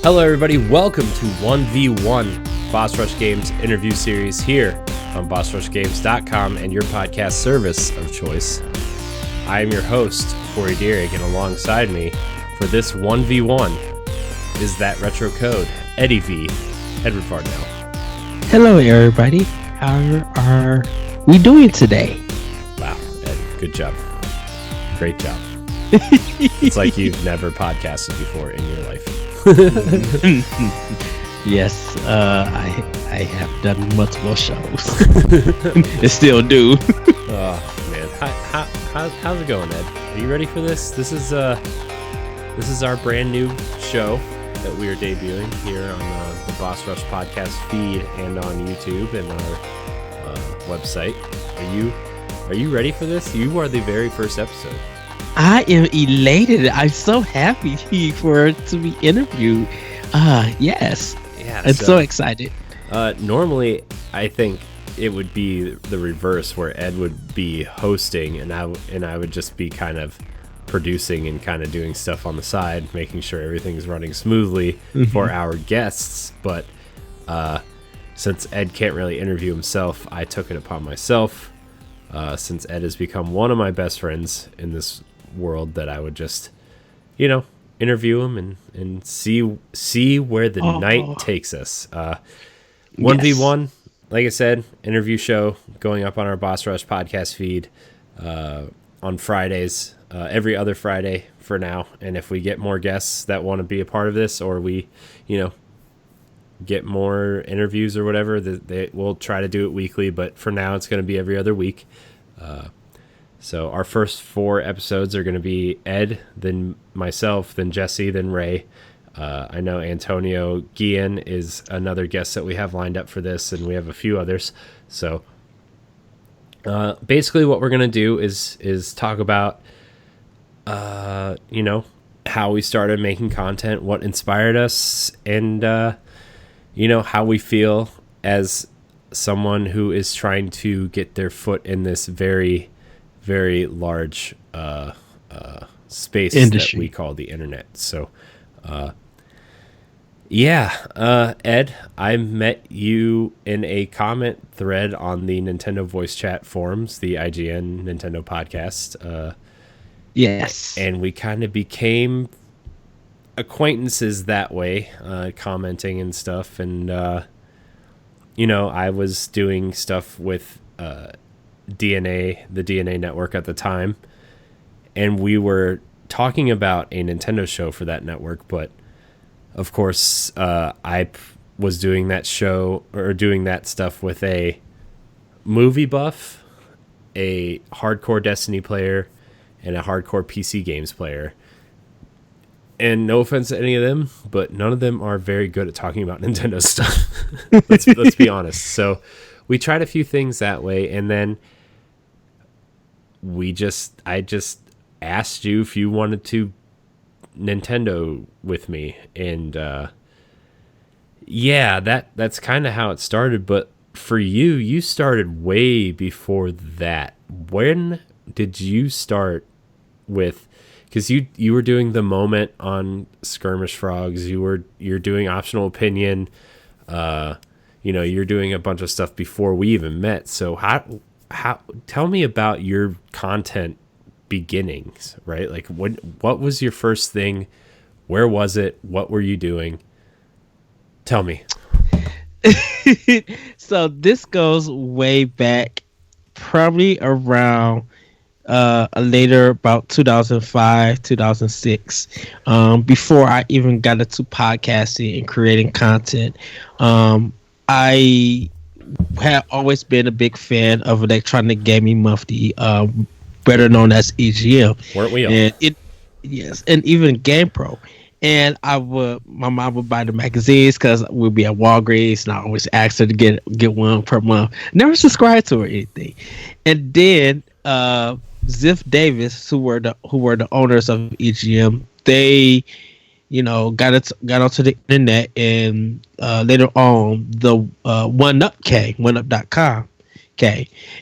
Hello everybody, welcome to 1v1 Boss Rush Games interview series here on bossrushgames.com and your podcast service of choice. I am your host, Corey Deering, and alongside me for this 1v1 is that retro code, Eddie V, Edward Varnell. Hello everybody, how are we doing today? Wow, Ed, good job. Great job. It's like you've never podcasted before in your life. Yes, I have done multiple shows. And still do. Oh man, how's it going, Ed? Are you ready for this? This is our brand new show that we are debuting here on the Boss Rush podcast feed and on YouTube and our website. Are you ready for this? You are the very first episode. I am elated. I'm so happy for it to be interviewed. Yes. Yeah, I'm so excited. Normally, I think it would be the reverse, where Ed would be hosting and I would just be kind of producing and kind of doing stuff on the side, making sure everything's running smoothly for our guests. But since Ed can't really interview himself, I took it upon myself. Since Ed has become one of my best friends in this world, that I would just, interview him and see where the night takes us. 1v1, like I said, interview show going up on our Boss Rush podcast feed on Fridays, every other Friday for now. And if we get more guests that want to be a part of this, or we, get more interviews or whatever, we'll try to do it weekly. But for now, it's going to be every other week. So our first 4 episodes are going to be Ed, then myself, then Jesse, then Ray. I know Antonio Guillen is another guest that we have lined up for this, and we have a few others. So basically what we're going to do is talk about, how we started making content, what inspired us, and, how we feel as someone who is trying to get their foot in this very, very large space industry that we call the internet. So, Ed, I met you in a comment thread on the Nintendo voice chat forums, the IGN Nintendo podcast. Yes. And we kind of became acquaintances that way, commenting and stuff. And, I was doing stuff with DNA, the DNA network at the time, and we were talking about a Nintendo show for that network. But of course, I was doing that show or doing that stuff with a movie buff, a hardcore Destiny player, and a hardcore PC games player. And no offense to any of them, but none of them are very good at talking about Nintendo stuff. let's be honest. So we tried a few things that way, and then I just asked you if you wanted to Nintendo with me, and that's kind of how it started. But for you started way before that. When did you start with? Because you were doing the moment on Skirmish Frogs, you're doing Optional Opinion, you're doing a bunch of stuff before we even met. So how tell me about your content beginnings, right? Like what was your first thing? Where was it? What were you doing? Tell me. So this goes way back, probably around later, about 2005, 2006, before I even got into podcasting and creating content. I have always been a big fan of Electronic Gaming Monthly, better known as EGM. Weren't we all? And and even GamePro. And my mom would buy the magazines because we'd be at Walgreens, and I always asked her to get one per month. Never subscribed to her or anything. And then Ziff Davis, who were the owners of EGM, they got onto the internet, and later on the OneUp.com.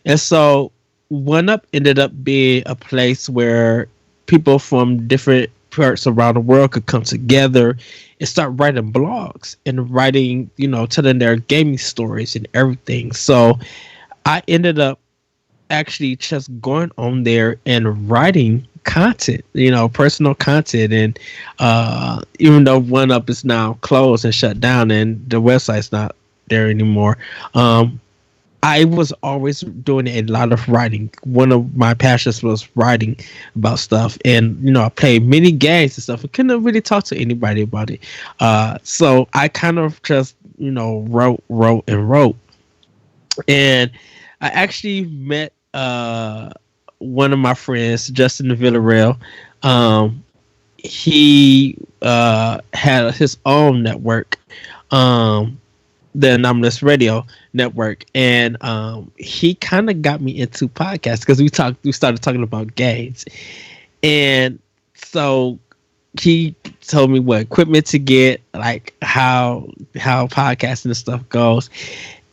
And so OneUp ended up being a place where people from different parts around the world could come together and start writing blogs and writing, telling their gaming stories and everything. So I ended up actually just going on there and writing content, personal content. And even though One Up is now closed and shut down and the website's not there anymore, I was always doing a lot of writing. One of my passions was writing about stuff, and I played many games and stuff. I couldn't really talk to anybody about it, so I kind of just wrote, and I actually met one of my friends, Justin Villarreal. He had his own network. The Anomalous Radio Network, and he kind of got me into podcasts because we started talking about games, and so he told me what equipment to get, like how podcasting and stuff goes,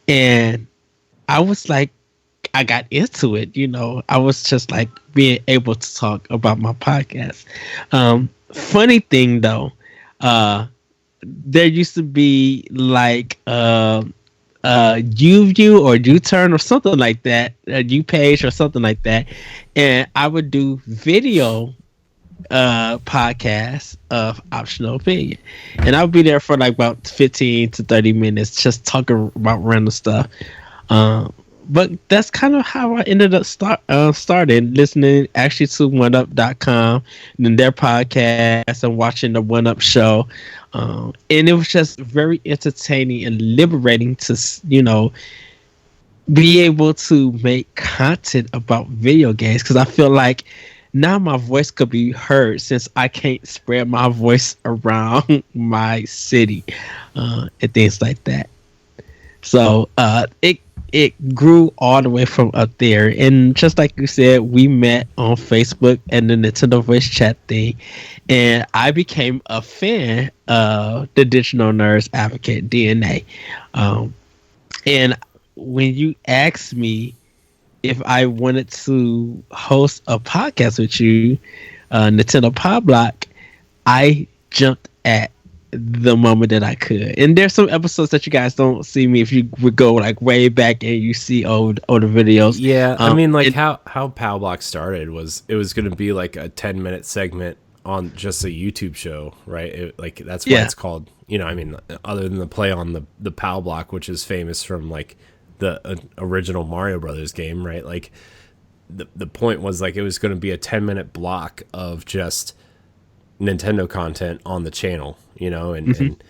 and I was like, I got into it. I was just like being able to talk about my podcast. Funny thing though, there used to be like UView or U-turn or something like that, a U page or something like that, and I would do video podcasts of Optional Opinion, and I would be there for like about 15 to 30 minutes just talking about random stuff. But that's kind of how I ended up started listening actually to OneUp.com and their podcast and watching the One Up show. And it was just very entertaining and liberating to, be able to make content about video games. Because I feel like now my voice could be heard since I can't spread my voice around my city and things like that. So it grew all the way from up there. And just like you said, we met on Facebook and the Nintendo voice chat thing. And I became a fan of the Digital Nerds Advocate, DNA. And when you asked me if I wanted to host a podcast with you, Nintendo Pod Block, I jumped at the moment that I could. And there's some episodes that you guys don't see me if you would go like way back and you see older videos. Yeah, I mean, like how Pow Block started was it was going to be like a 10-minute segment on just a YouTube show, right? Like that's why it's called, I mean, other than the play on the Pow Block, which is famous from like the original Mario Brothers game, right? Like the point was like it was going to be a 10-minute block of just Nintendo content on the channel, and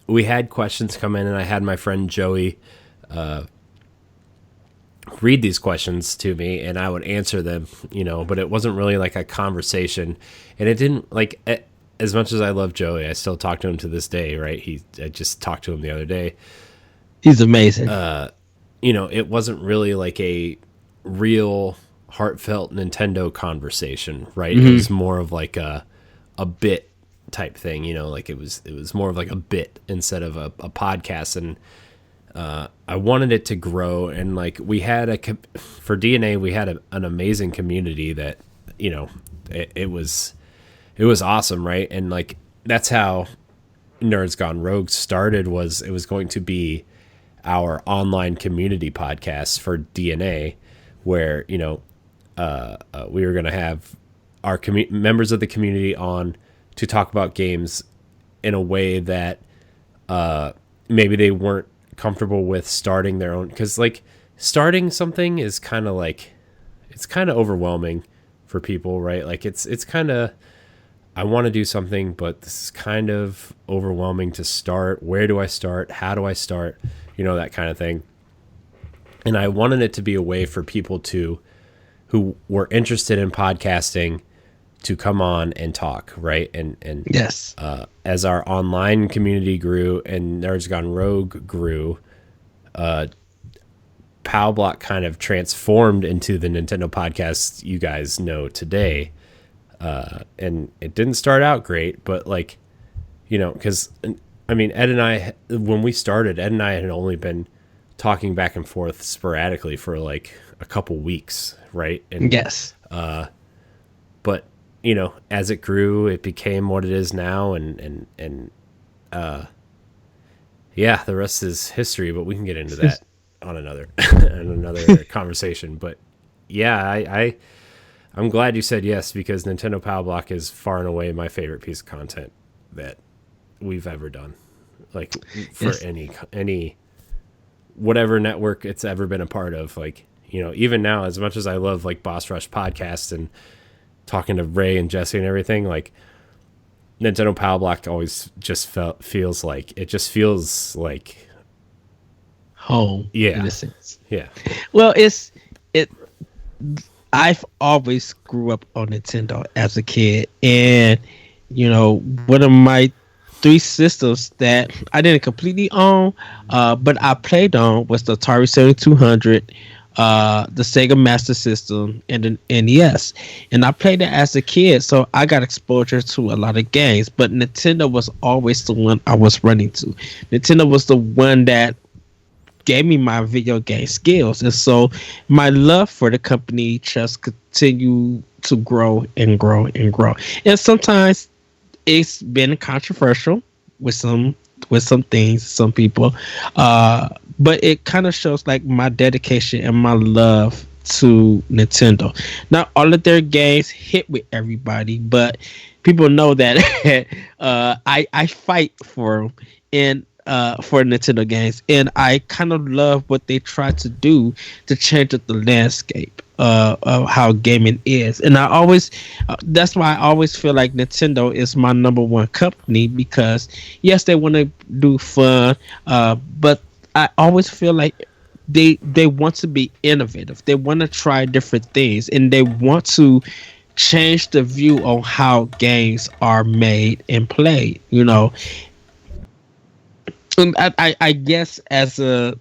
we had questions come in, and I had my friend Joey read these questions to me, and I would answer them, but it wasn't really like a conversation, and it didn't like as much as I love Joey, I still talk to him to this day, right? I just talked to him the other day. He's amazing. It wasn't really like a real heartfelt Nintendo conversation, right? It was more of like a bit type thing, like it was more of like a bit instead of a podcast. And I wanted it to grow, and like we had for DNA, we had an amazing community that, it was awesome, right? And like that's how Nerds Gone Rogue started. It was going to be our online community podcast for DNA, where we were going to have our members of the community on to talk about games in a way that maybe they weren't comfortable with starting their own, because like starting something is kind of like it's kind of overwhelming for people, right? Like it's kind of, I want to do something, but this is kind of overwhelming to start. Where do I start? How do I start? That kind of thing. And I wanted it to be a way for people who were interested in podcasting to come on and talk, right? And yes, as our online community grew and Nerds Gone Rogue grew, Pow Block kind of transformed into the Nintendo podcast you guys know today. And it didn't start out great, but like, because I mean, Ed and I, when we started, Ed and I had only been talking back and forth sporadically for like a couple weeks, right? And yes. But you know, as it grew, it became what it is now, and yeah, the rest is history. But we can get into that on another on another conversation. But yeah, I'm glad you said yes, because Nintendo Power Block is far and away my favorite piece of content that we've ever done. Like for Yes. any whatever network it's ever been a part of. Like, you know, even now, as much as I love like Boss Rush podcast and talking to Ray and Jesse and everything, like Nintendo Power Block always just feels like it just feels like Home in yeah, a sense. yeah, Well, it. I've always grew up on Nintendo as a kid, and one of my three systems that I didn't completely own, but I played on was the Atari 7200, the Sega Master System, and the NES. And I played it as a kid, so I got exposure to a lot of games. But Nintendo was always the one I was running to. Nintendo was the one that gave me my video game skills, and so my love for the company just continue to grow and grow and grow. And sometimes it's been controversial with some things, some people, but it kind of shows like my dedication and my love to Nintendo. Not all of their games hit with everybody, but people know that I fight for 'em. And for Nintendo games, and I kind of love what they try to do to change up the landscape of how gaming is. And I always, that's why I always feel like Nintendo is my number one company, because yes, they want to do fun, but I always feel like they want to be innovative. They want to try different things, and they want to change the view on how games are made and played. I guess as a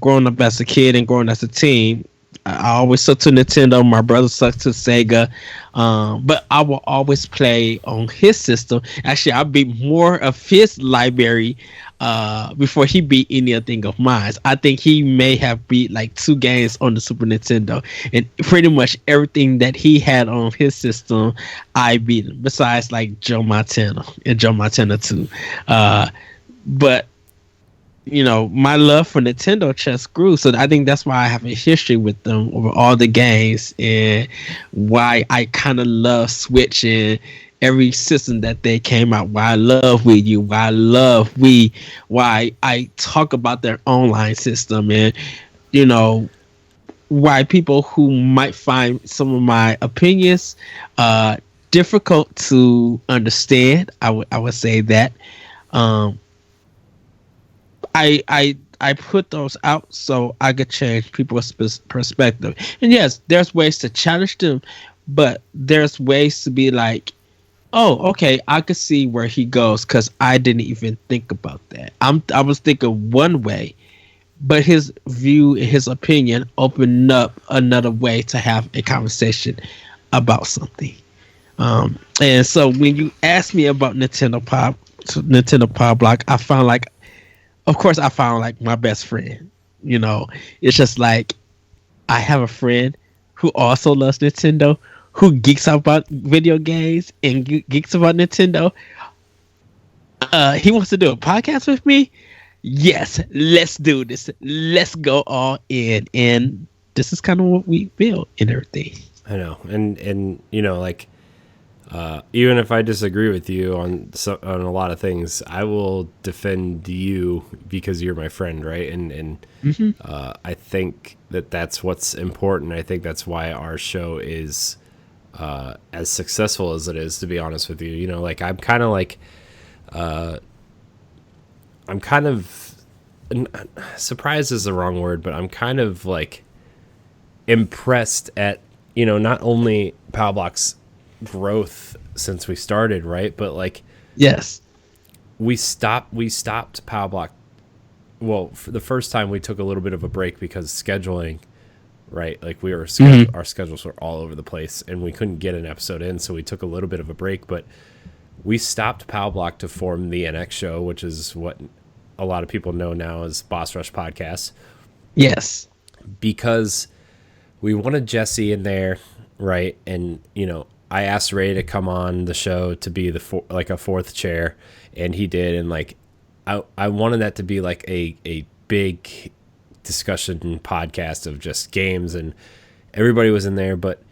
growing up as a kid and growing as a teen, I always stuck to Nintendo. My brother stuck to Sega, but I will always play on his system. Actually, I beat more of his library before he beat anything of mine. I think he may have beat like 2 games on the Super Nintendo, and pretty much everything that he had on his system, I beat him. Besides like Joe Montana and Joe Montana 2. But my love for Nintendo just grew, so I think that's why I have a history with them over all the games, and why I kind of love Switch and every system that they came out. Why I love Wii U, why I love Wii, why I talk about their online system, and why people who might find some of my opinions difficult to understand. I would say that. Um, I put those out so I could change people's perspective. And yes, there's ways to challenge them, but there's ways to be like, oh, okay, I could see where he goes because I didn't even think about that. I was thinking one way, but his view, his opinion opened up another way to have a conversation about something. And so when you ask me about Nintendo Pop Block, I found like, of course, I found like my best friend. It's just like I have a friend who also loves Nintendo, who geeks out about video games and geeks about Nintendo. He wants to do a podcast with me. Yes, let's do this. Let's go all in. And this is kind of what we built and everything. I know, and like. Even if I disagree with you on a lot of things, I will defend you because you're my friend, right? And I think that's what's important. I think that's why our show is as successful as it is. To be honest with you, like I'm kind of surprised is the wrong word, but I'm kind of like impressed at not only Power Block's growth since we started, right? But like, yes, we stopped Power Block. Well, for the first time, we took a little bit of a break because scheduling, right? Like our schedules were all over the place, and we couldn't get an episode in, so we took a little bit of a break. But we stopped Power Block to form the NX show, which is what a lot of people know now as Boss Rush Podcast. Yes, because we wanted Jesse in there, right? And I asked Ray to come on the show to be like a fourth chair, and he did. And like, I wanted that to be like a big discussion podcast of just games, and everybody was in there. But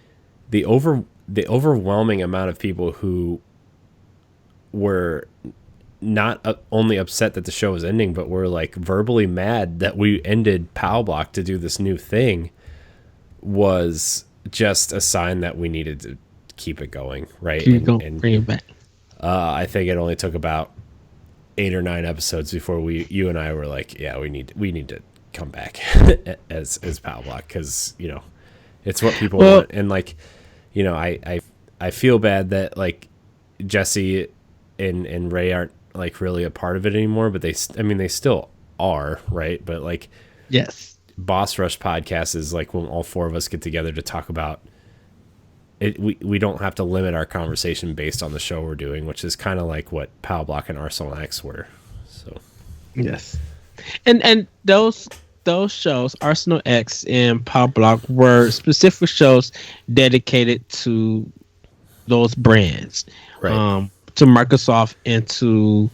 the overwhelming amount of people who were not only upset that the show was ending, but were like verbally mad that we ended Pow Block to do this new thing was just a sign that we needed to keep it going, right? And bring it back. I think it only took about 8 or 9 episodes before you and I were like, yeah, we need to come back as Pow Block, because you know it's what people want. And like, you know, I feel bad that like Jesse and Ray aren't like really a part of it anymore, but they still are, right? But like, yes, Boss Rush podcast is like when all 4 of us get together to talk about it. We don't have to limit our conversation based on the show we're doing, which is kind of like what Pow Block and Arsenal X were. So yes, and those shows, Arsenal X and Pow Block, were specific shows dedicated to those brands, right. To Microsoft and to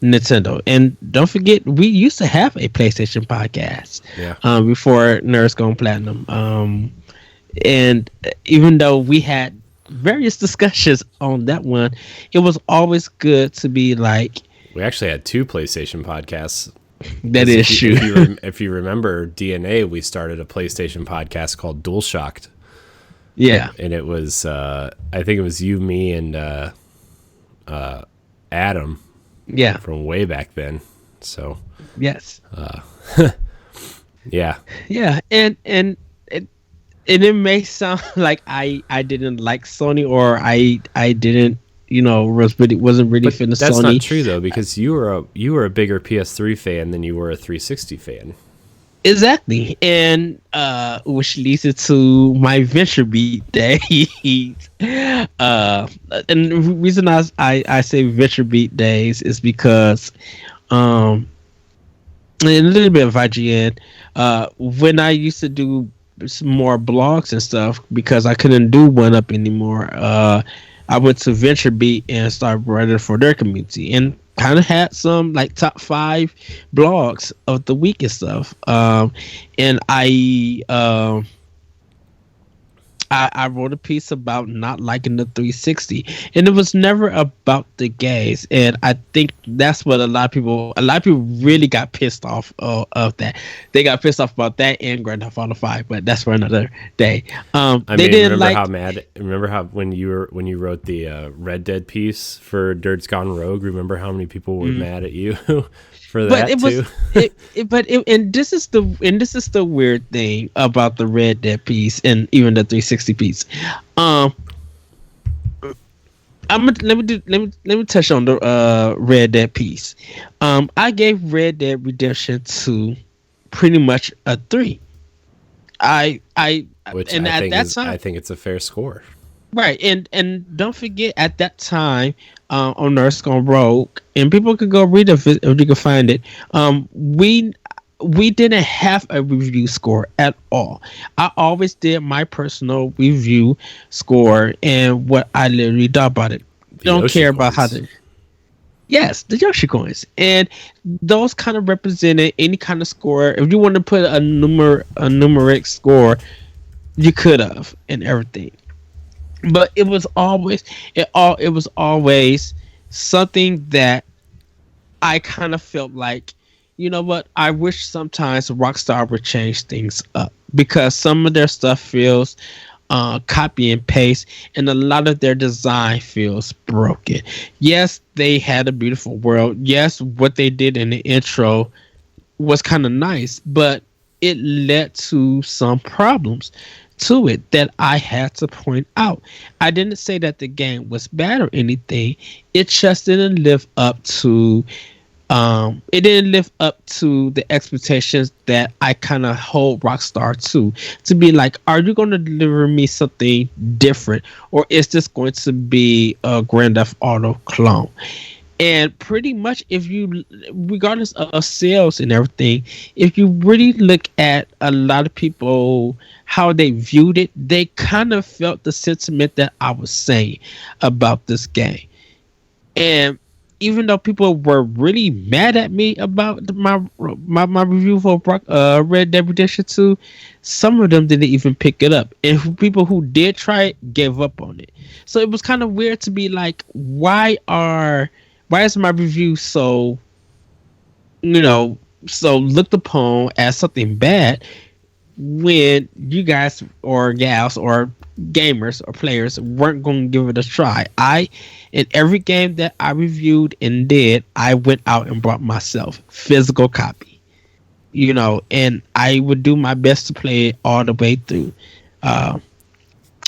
Nintendo. And don't forget, we used to have a PlayStation podcast before Nerds Gone Platinum. And even though we had various discussions on that one, it was always good to be like... We actually had 2 PlayStation podcasts. That is true. If you remember DNA, we started a PlayStation podcast called Dual Shocked. Yeah. And it was, I think it was you, me, and Adam. Yeah. From way back then. So. Yes. Yeah. Yeah. And it may sound like I didn't like Sony, or I didn't, you know, wasn't really for the Sony. That's not true though, because you were a bigger PS3 fan than you were a 360 fan. Exactly, and which leads it to my Venture Beat days. And the reason I say Venture Beat days is because, and a little bit of IGN, when I used to do some more blogs and stuff, because I couldn't do 1UP anymore, I went to Venture Beat and started writing for their community, and kind of had some like top 5 blogs of the week and stuff. And I wrote a piece about not liking the 360, and it was never about the games. And I think that's what a lot of people really got pissed off of that. They got pissed off about that and Grand Theft Auto 5, but that's for another day. Remember how when you wrote the Red Dead piece for Dirt's Gone Rogue? Remember how many people were mad at you for that too? And this is the weird thing about the Red Dead piece and even the 360 piece. Let me touch on the Red Dead piece. I gave Red Dead Redemption 2 pretty much a 3. I think it's a fair score. Right, and don't forget, at that time, on Nerds Gone Rogue, and people could go read it if you can find it. We didn't have a review score at all. I always did my personal review score and what I literally thought about it. Don't care about how the... Yes, the Yoshi coins. And those kind of represented any kind of score. If you want to put a numeric score, you could have, and everything. But it was always something that I kind of felt like, you know what, I wish sometimes Rockstar would change things up, because some of their stuff feels copy and paste, and a lot of their design feels broken. Yes, they had a beautiful world. Yes, what they did in the intro was kind of nice, but it led to some problems to it that I had to point out. I didn't say that the game was bad or anything. It just didn't live up to the expectations that I kind of hold Rockstar to be like, are you going to deliver me something different, or is this going to be a Grand Theft Auto clone? And pretty much, if you, regardless of sales and everything, if you really look at a lot of people, how they viewed it, they kind of felt the sentiment that I was saying about this game. And even though people were really mad at me about my review for Red Dead Redemption 2, some of them didn't even pick it up. And people who did try it gave up on it. So it was kind of weird to be like, why is my review so, you know, so looked upon as something bad when you guys or gals or gamers or players weren't going to give it a try? In every game that I reviewed and did, I went out and bought myself physical copy, and I would do my best to play it all the way through.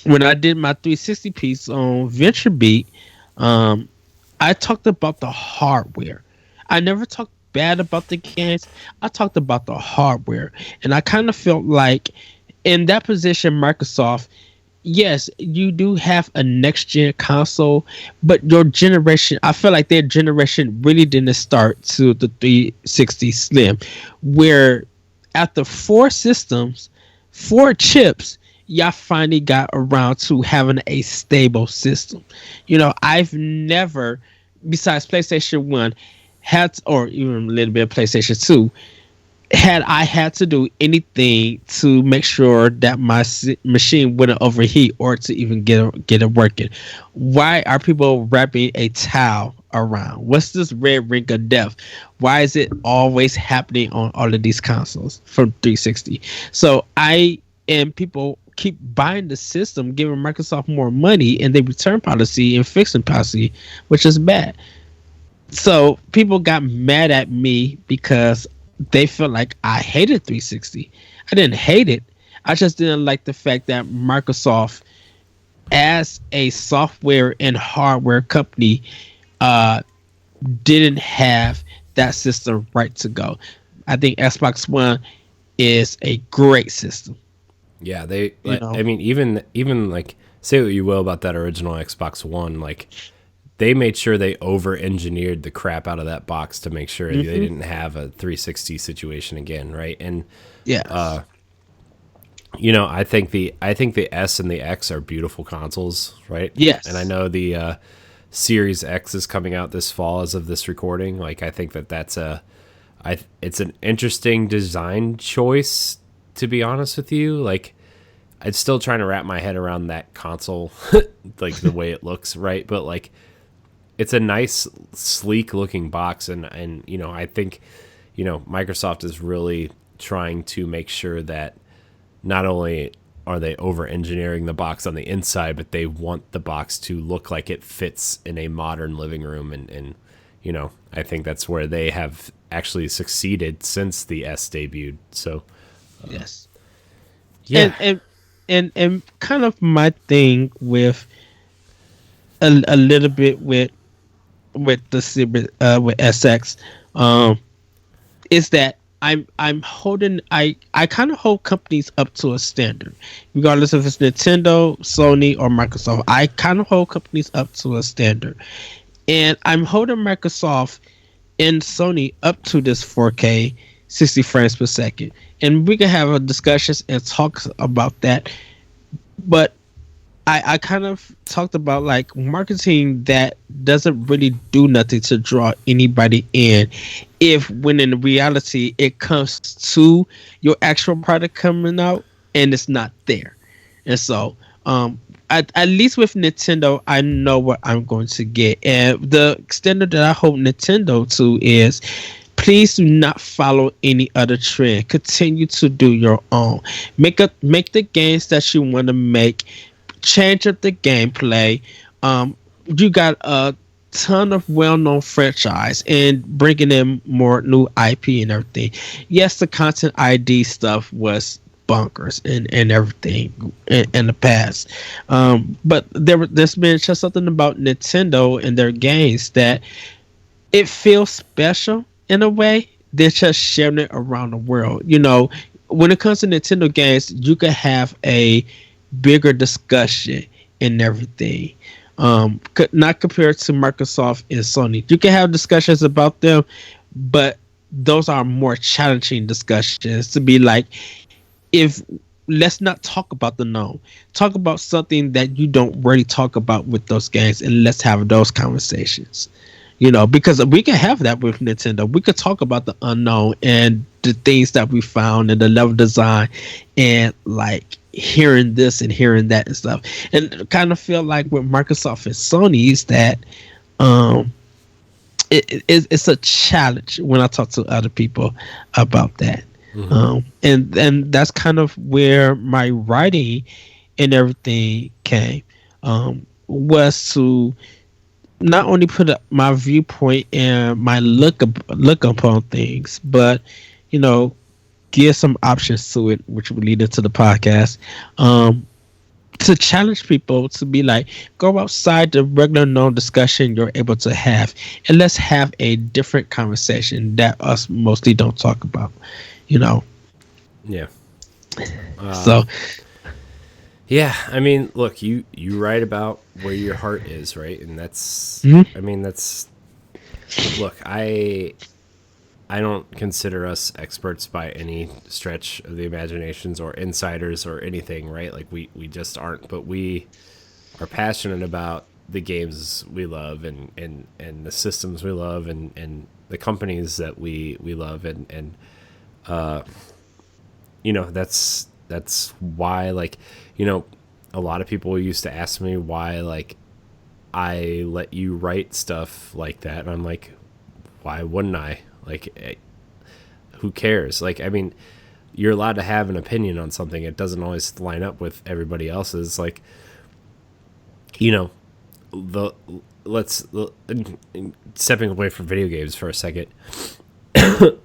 When I did my 360 piece on Venture Beat, I talked about the hardware. I never talked bad about the games. I talked about the hardware. And I kind of felt like in that position, Microsoft, yes, you do have a next gen console, but your generation, I feel like their generation really didn't start to the 360 Slim, where after four chips, y'all finally got around to having a stable system. I've never, besides PlayStation 1, or even a little bit of PlayStation 2, had I had to do anything to make sure that my machine wouldn't overheat or to even get it working. Why are people wrapping a towel around? What's this red ring of death? Why is it always happening on all of these consoles from 360? So people keep buying the system, giving Microsoft more money, and they return policy and fixing policy, which is bad. So people got mad at me because they felt like I hated 360. I didn't hate it. I just didn't like the fact that Microsoft, as a software and hardware company, didn't have that system right to go. I think Xbox One is a great system. Yeah, I mean, even like, say what you will about that original Xbox One, like, they made sure they over-engineered the crap out of that box to make sure they didn't have a 360 situation again, right? And yeah, I think the S and the X are beautiful consoles, right? Yes. And I know the Series X is coming out this fall as of this recording. Like, I think that's it's an interesting design choice, to be honest with you. Like, I'm still trying to wrap my head around that console, like the way it looks, right? But like, it's a nice, sleek looking box, and I think Microsoft is really trying to make sure that not only are they over engineering the box on the inside, but they want the box to look like it fits in a modern living room, and I think that's where they have actually succeeded since the S debuted. So yes, yeah, and kind of my thing with a little bit with with SX, is that I'm holding I kind of hold companies up to a standard, regardless if it's Nintendo, Sony, or Microsoft. I kind of hold companies up to a standard, and I'm holding Microsoft and Sony up to this 4K 60 frames per second, and we can have a discussion and talk about that. But I kind of talked about like marketing that doesn't really do nothing to draw anybody in, if when in reality it comes to your actual product coming out and it's not there. And so at least with Nintendo, I know what I'm going to get, and the standard that I hold Nintendo to is, please do not follow any other trend. Continue to do your own. Make the games that you want to make. Change up the gameplay. You got a ton of well-known franchise and bringing in more new IP and everything. Yes, the content ID stuff was bonkers and everything in the past. But there's been just something about Nintendo and their games that it feels special in a way. They're just sharing it around the world. When it comes to Nintendo games, you can have a bigger discussion and everything. Not compared to Microsoft and Sony. You can have discussions about them, but those are more challenging discussions to be like, if let's not talk about the known, talk about something that you don't really talk about with those games, and let's have those conversations. Because we can have that with Nintendo. We could talk about the unknown and the things that we found and the level design and like hearing this and hearing that and stuff. And kind of feel like with Microsoft and Sony is that it's a challenge when I talk to other people about that. Mm-hmm. And that's kind of where my writing and everything came, was to not only put up my viewpoint and my look upon things, but give some options to it, which will lead into the podcast. To challenge people to be like, go outside the regular known discussion you're able to have, and let's have a different conversation that us mostly don't talk about. Yeah. So. Yeah, I mean, look, you write about where your heart is, right? And that's, Mm-hmm. I mean, that's, look, I don't consider us experts by any stretch of the imaginations or insiders or anything, right? Like we just aren't, but we are passionate about the games we love and the systems we love and the companies that we love and that's why, like, a lot of people used to ask me why, like, I let you write stuff like that. And I'm like, why wouldn't I? Like, who cares? Like, I mean, you're allowed to have an opinion on something. It doesn't always line up with everybody else's. Like, stepping away from video games for a second.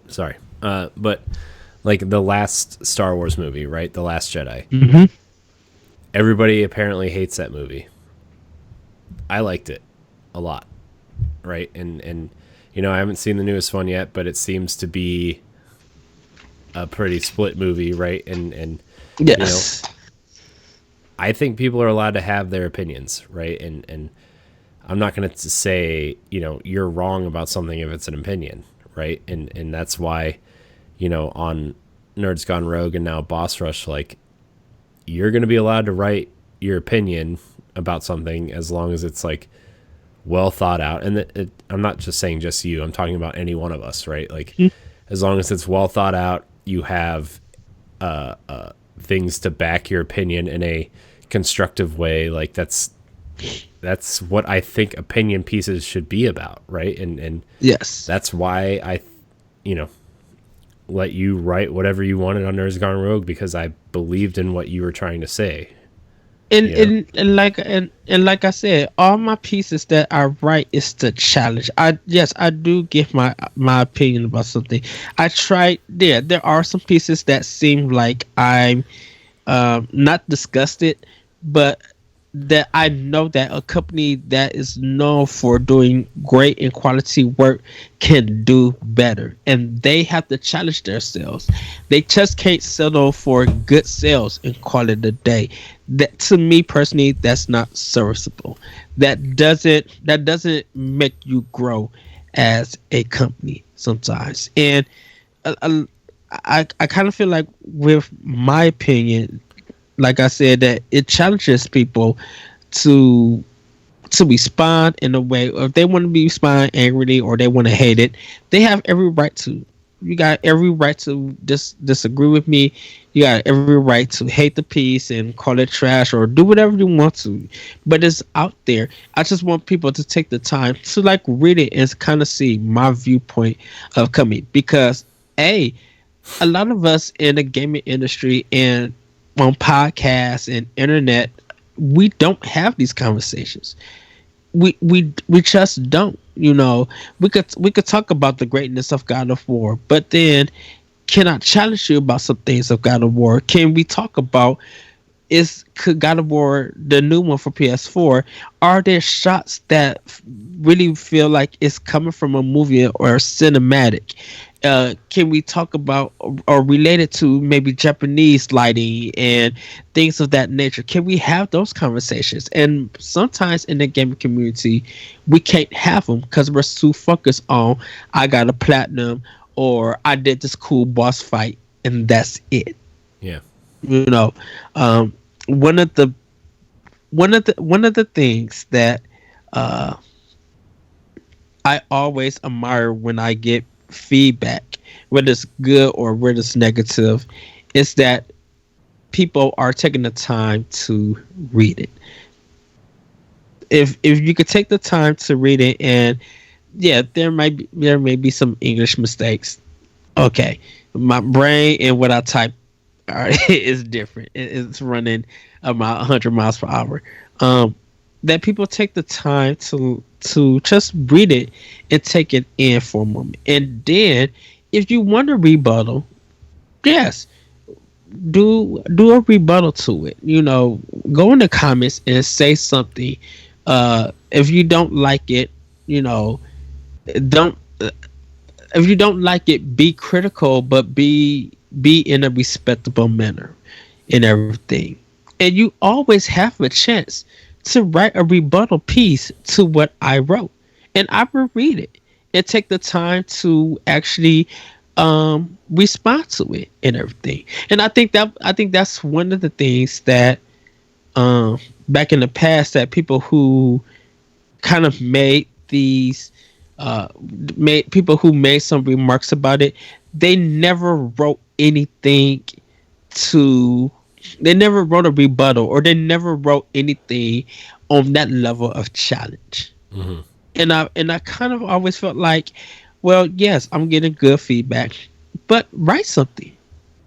Sorry. But like the last Star Wars movie, right? The Last Jedi. Mm-hmm. Everybody apparently hates that movie. I liked it a lot, right? And I haven't seen the newest one yet, but it seems to be a pretty split movie, right? And yes, I think people are allowed to have their opinions, right? And I'm not going to say, you're wrong about something if it's an opinion, right? And that's why, on Nerds Gone Rogue and now Boss Rush, like, you're going to be allowed to write your opinion about something as long as it's like well thought out. And I'm not just saying just you, I'm talking about any one of us, right? Like, as long as it's well thought out, you have things to back your opinion in a constructive way. Like, that's what I think opinion pieces should be about, right? And yes, that's why I let you write whatever you wanted on Nerds Gone Rogue, because I believed in what you were trying to say. And like I said, all my pieces that I write is to challenge. I do give my opinion about something. I try. There are some pieces that seem like I'm not disgusted, but that I know that a company that is known for doing great and quality work can do better, and they have to challenge themselves. They just can't settle for good sales and call it a day. That, to me personally, that's not serviceable. That doesn't make you grow as a company sometimes. And I kind of feel like, with my opinion, like I said, that it challenges people to respond in a way. Or if they want to be respond angrily or they want to hate it, they have every right to. You got every right to disagree with me. You got every right to hate the piece and call it trash or do whatever you want to. But it's out there. I just want people to take the time to like read it and kind of see my viewpoint of coming, because a lot of us in the gaming industry and on podcasts and internet, we don't have these conversations. We just don't. We could talk about the greatness of God of War, but then can I challenge you about some things of God of War? Can we talk about is God of War, the new one for PS4, are there shots that really feel like it's coming from a movie or a cinematic? Can we talk about or relate it to maybe Japanese lighting and things of that nature? Can we have those conversations? And sometimes in the gaming community, we can't have them because we're too focused on I got a platinum or I did this cool boss fight and that's it. Yeah. You know, um, one of the one of the things that uh, I always admire when I get feedback, whether it's good or whether it's negative, is that people are taking the time to read it. If you could take the time to read it, and yeah, there may be some English mistakes. Okay, my brain and what I type is different. It's running about 100 miles per hour. That people take the time to just read it and take it in for a moment, and then if you want a rebuttal, yes, do a rebuttal to it. You know, go in the comments and say something. If you don't like it, you know, don't. If you don't like it, be critical, but be in a respectable manner in everything. And you always have a chance to write a rebuttal piece to what I wrote, and I will read it and take the time to actually respond to it and everything. And I think that's one of the things that back in the past that people who kind of made these made people who made some remarks about it, they never wrote anything to they never wrote a rebuttal or they never wrote anything on that level of challenge. Hmm. And I kind of always felt like, well, yes, I'm getting good feedback, but write something.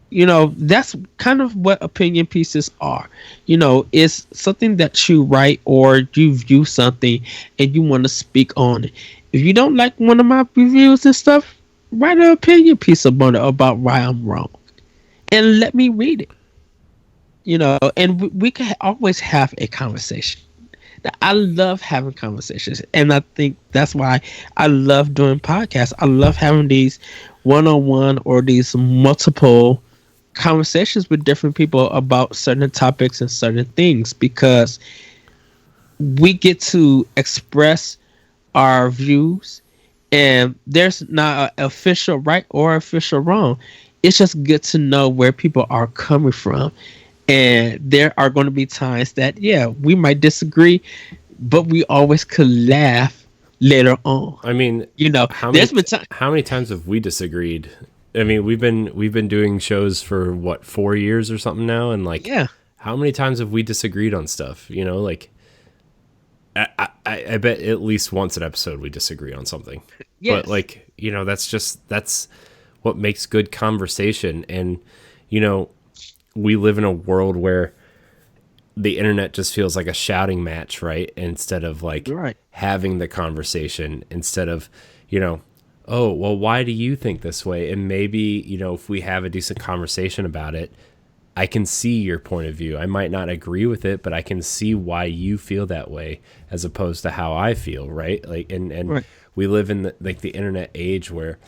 You know, that's kind of what opinion pieces are. You know, it's something that you write or you view something and you want to speak on it. If you don't like one of my reviews and stuff, write an opinion piece about it about why I'm wrong and let me read it. You know, and we can always have a conversation. Now, I love having conversations, and I think that's why I love doing podcasts. I love having these one-on-one or these multiple conversations with different people about certain topics and certain things because we get to express our views, and there's not an official right or official wrong. It's just good to know where people are coming from, and there are going to be times that yeah, we might disagree, but we always could laugh later on. I mean, You know, there's been times. how many times have we disagreed? I mean, we've been doing shows for what, 4 years or something now, and like, Yeah. how many times have we disagreed on stuff? You know, like, I bet at least once an episode we disagree on something. Yes. But like, you know, that's what makes good conversation. And you know, we live in a world where the internet just feels like a shouting match, right? Instead of like Right. having the conversation, instead of, you know, oh, well, why do you think this way? And maybe, you know, if we have a decent conversation about it, I can see your point of view. I might not agree with it, but I can see why you feel that way as opposed to how I feel, right? Like, and Right. we live in the internet age where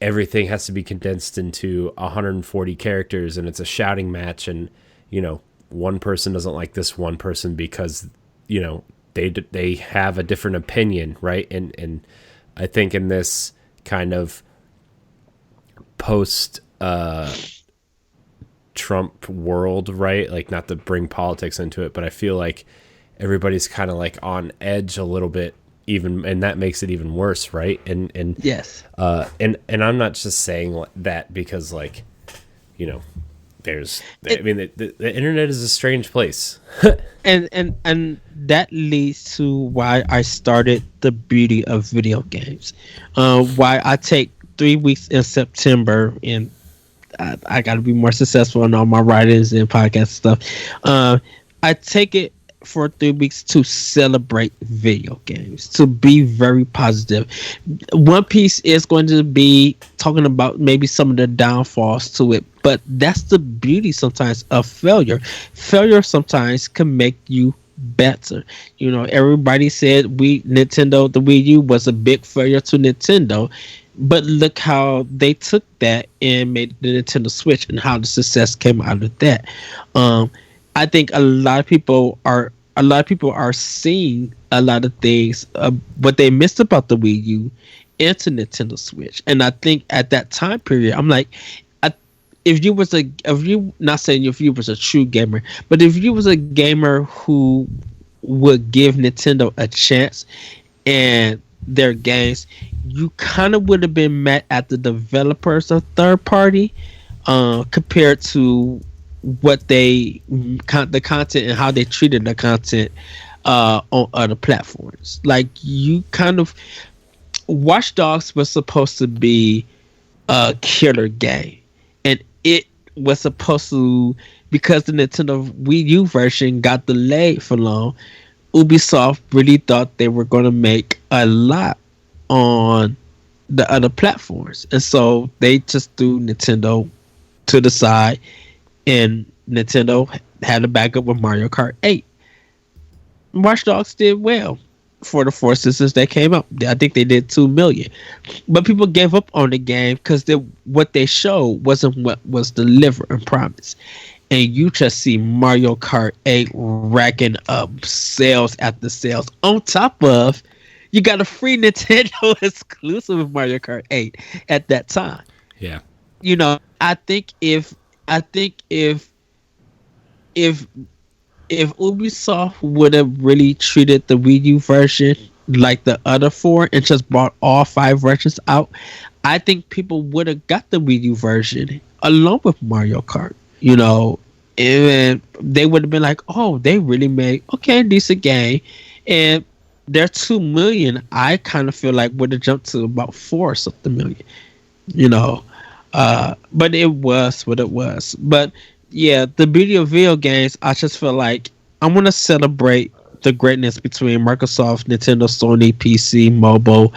everything has to be condensed into 140 characters and it's a shouting match, and you know, one person doesn't like this one person because, you know, they have a different opinion, right? And I think in this kind of post Trump world, right? Like, not to bring politics into it, but I feel like everybody's kind of like on edge a little bit, even, and that makes it even worse, right? And Yes. and I'm not just saying that because, like, you know, I mean, the internet is a strange place. And that leads to why I started the beauty of video games. Why I take 3 weeks in September, and I got to be more successful in all my writings and podcast stuff. I take it for 3 weeks to celebrate video games, to be very positive. One Piece is going to be talking about maybe some of the downfalls to it, but that's the beauty sometimes of failure. Failure sometimes can make you better. You know, everybody said Nintendo, the Wii U was a big failure to Nintendo, but look how they took that and made the Nintendo Switch and how the success came out of that. I think a lot of people are seeing a lot of things what they missed about the Wii U into Nintendo Switch, and I think at that time period, I'm like, if you not saying if you was a true gamer, but if you was a gamer who would give Nintendo a chance and their games, you kind of would have been mad at the developers of third party compared to what the content and how they treated the content on other platforms. Like, you kind of, Watch Dogs was supposed to be a killer game, and it was supposed to, because the Nintendo Wii U version got delayed for long, Ubisoft really thought they were going to make a lot on the other platforms, and so they just threw Nintendo to the side, and Nintendo had a backup with Mario Kart 8. Watch Dogs did well for the 4 systems that came out. I think they did 2 million, but people gave up on the game because what they showed wasn't what was delivered and promised. And you just see Mario Kart 8 racking up sales after sales. On top of, you got a free Nintendo exclusive of Mario Kart 8 at that time. Yeah. You know, I think if Ubisoft would have really treated the Wii U version like the other 4 and just brought all 5 versions out, I think people would have got the Wii U version along with Mario Kart. You know, and they would have been like, oh, they really made a decent game, and their 2 million, I kind of feel like would have jumped to about 4 or something million. You know, but it was what it was. But yeah, the beauty of video games, I just feel like I want to celebrate the greatness between Microsoft, Nintendo, Sony, PC, mobile,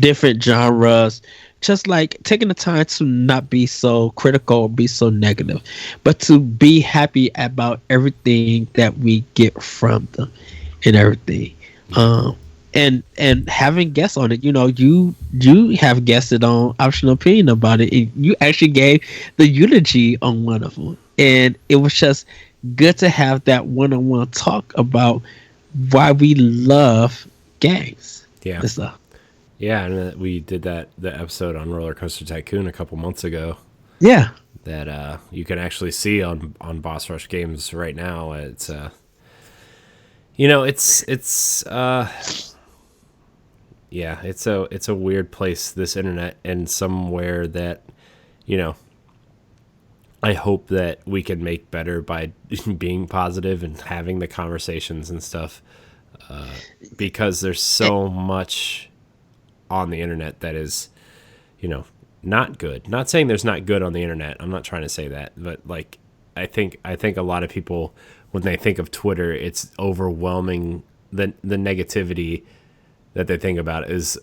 different genres. Just like taking the time to not be so critical or be so negative, but to be happy about everything that we get from them and everything. And having guests on it, you know, you have guested on Optional Opinion about it, and you actually gave the eulogy on one of them, and it was just good to have that one-on-one talk about why we love games. Yeah, and stuff. Yeah, and we did the episode on Roller Coaster Tycoon a couple months ago. Yeah, that you can actually see on Boss Rush Games right now. It's you know, it's yeah, it's a weird place, this internet, and somewhere that, you know, I hope that we can make better by being positive and having the conversations and stuff, because there's so much on the internet that is, you know, not good. Not saying there's not good on the internet. I'm not trying to say that, but like, I think a lot of people, when they think of Twitter, it's overwhelming. The negativity that they think about is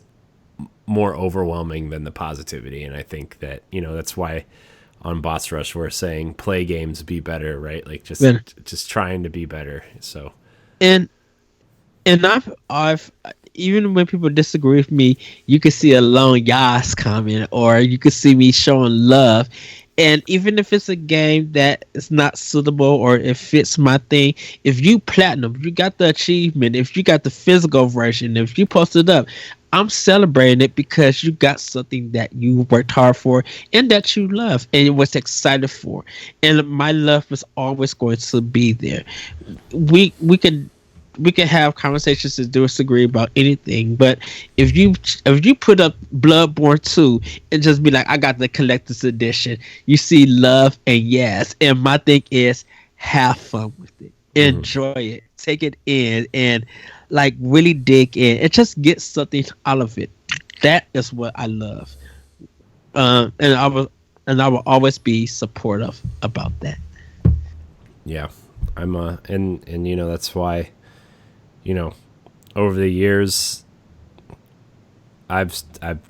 more overwhelming than the positivity. And I think that, you know, that's why on Boss Rush we're saying play games, be better, right? Like just trying to be better. So and I've even when people disagree with me, you can see a long yas comment, or you can see me showing love. And even if it's a game that is not suitable or it fits my thing, if you platinum, if you got the achievement, if you got the physical version, if you post it up, I'm celebrating it because you got something that you worked hard for and that you love and was excited for. And my love is always going to be there. We can have conversations to disagree about anything, but if you put up Bloodborne 2 and just be like, I got the collector's edition, you see love and yes. And my thing is, have fun with it, enjoy it, take it in, and like really dig in and just get something out of it. That is what I love, and I will always be supportive about that. Yeah. and you know, that's why, you know, over the years, I've I've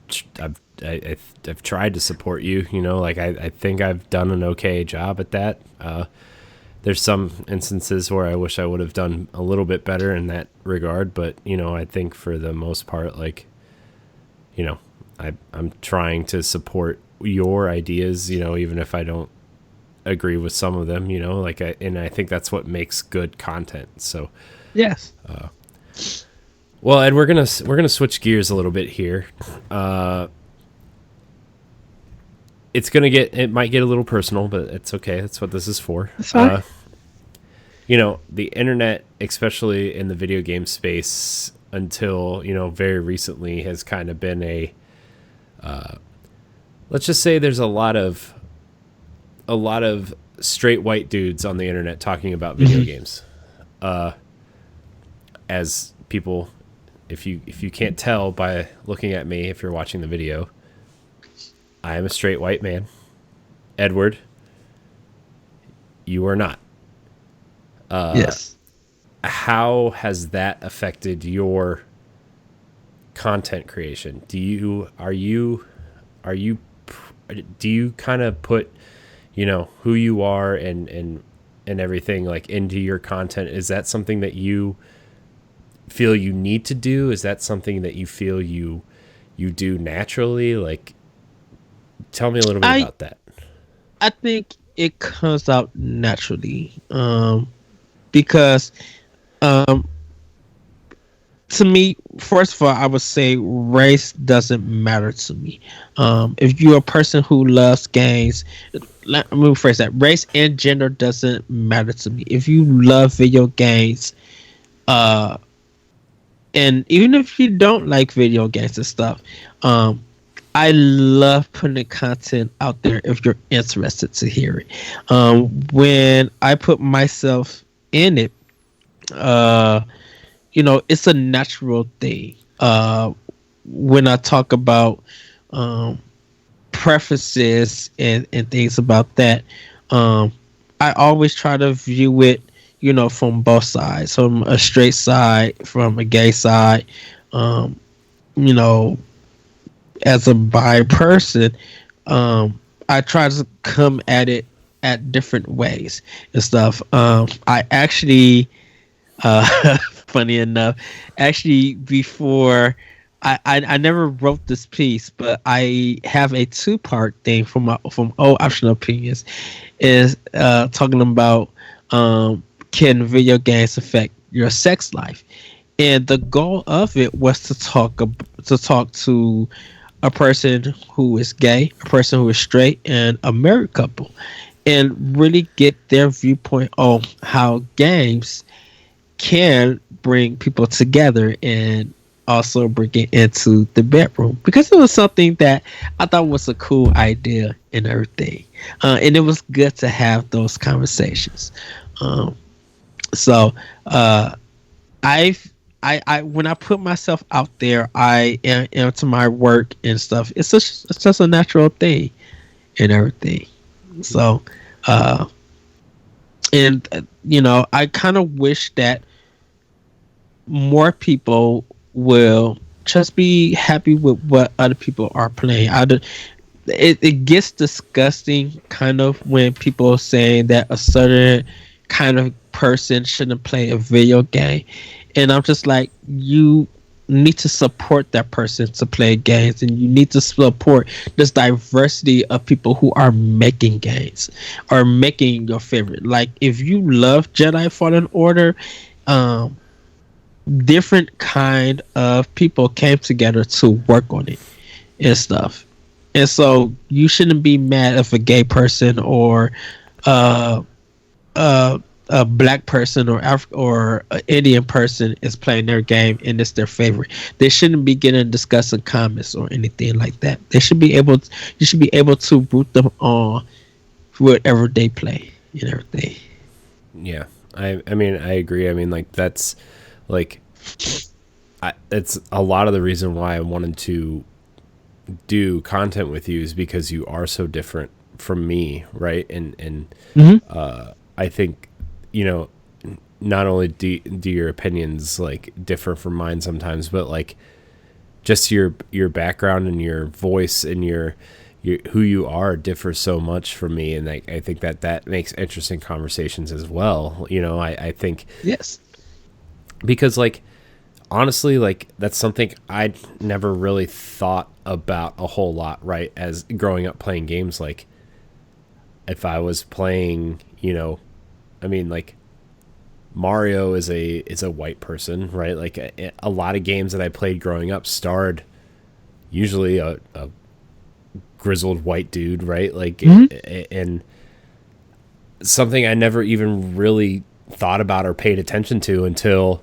I've tried to support you. You know, like I think I've done an okay job at that. There's some instances where I wish I would have done a little bit better in that regard, but you know, I think for the most part, like, you know, I'm trying to support your ideas. You know, even if I don't agree with some of them. You know, like and I think that's what makes good content. So Yes. well, Ed, we're gonna switch gears a little bit here. It might get a little personal, but it's okay. That's what this is for. That's fine. You know, the internet, especially in the video game space, until, you know, very recently, has kind of been a let's just say there's a lot of straight white dudes on the internet talking about video games. As people, if you can't tell by looking at me, if you're watching the video, I am a straight white man. Edward, you are not. Yes. How has that affected your content creation? Do you kind of put, you know, who you are and everything like into your content? Is that something that you feel you need to do? Is that something that you feel you do naturally? Like, tell me a little bit about that. I think it comes out naturally, because to me, first of all, I would say race doesn't matter to me. If you're a person who loves games, let me rephrase that. Race and gender doesn't matter to me. If you love video games, and even if you don't like video games and stuff, I love putting the content out there if you're interested to hear it. When I put myself in it, you know, it's a natural thing. When I talk about preferences and things about that, I always try to view it, you know, from both sides, from a straight side, from a gay side, you know, as a bi person. I try to come at it at different ways and stuff. I actually, funny enough, actually before I never wrote this piece, but I have a 2-part thing from Old Optional Opinions, is talking about can video games affect your sex life, and the goal of it was to talk to a person who is gay, a person who is straight, and a married couple, and really get their viewpoint on how games can bring people together and also bring it into the bedroom, because it was something that I thought was a cool idea and everything, and it was good to have those conversations. So I when I put myself out there, I am to my work and stuff. It's just a natural thing and everything. So and you know, I kind of wish that more people will just be happy with what other people are playing. It gets disgusting kind of when people are saying that a certain kind of person shouldn't play a video game, and I'm just like, you need to support that person to play games, and you need to support this diversity of people who are making games or making your favorite. Like, if you love Jedi Fallen Order, different kind of people came together to work on it and stuff. And so you shouldn't be mad if a gay person or a black person or or an Indian person is playing their game and it's their favorite. They shouldn't be getting discussing comments or anything like that. You should be able to root them on whatever they play and everything. Yeah, I mean, I agree. I mean, like, that's like, it's a lot of the reason why I wanted to do content with you is because you are so different from me, right? And Mm-hmm. I think you know, not only do your opinions like differ from mine sometimes, but like just your background and your voice and your who you are differs so much from me, and I think that makes interesting conversations as well. You know, I think Yes. because like honestly, like that's something I never really thought about a whole lot, right? As growing up playing games, like if I was playing, you know, I mean, like Mario is a white person, right? Like a lot of games that I played growing up starred usually a grizzled white dude, right? Like, and something I never even really thought about or paid attention to until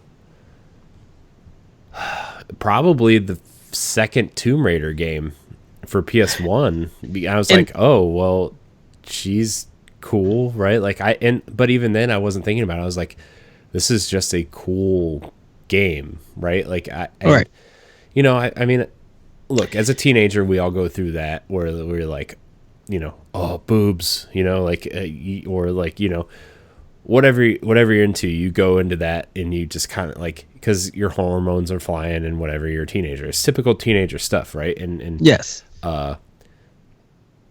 probably the second Tomb Raider game for PS1. I was And like, oh, well, she's cool, right? Like but even then I wasn't thinking about it. I was like, this is just a cool game, right? Like all right. you know, I mean, look, as a teenager, we all go through that where we're like, you know, oh, boobs, you know, like, or like, you know, whatever you're into, you go into that and you just kind of like, because your hormones are flying and whatever, you're a teenager. It's typical teenager stuff, right? And Yes.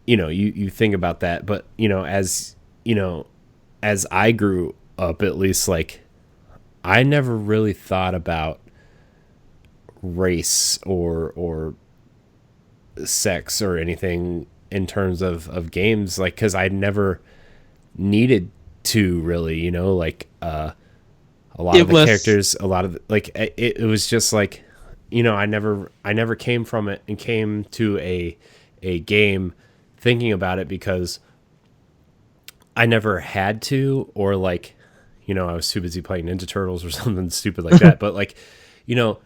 you know, you think about that, but you know, as I grew up, at least, like, I never really thought about race or sex or anything in terms of games, like, because I never needed to really, you know, like a lot It of the was characters, a lot of like it was just like, you know, I never came from it and came to a game thinking about it because I never had to, or like, you know, I was too busy playing Ninja Turtles or something stupid like that. But like, you know,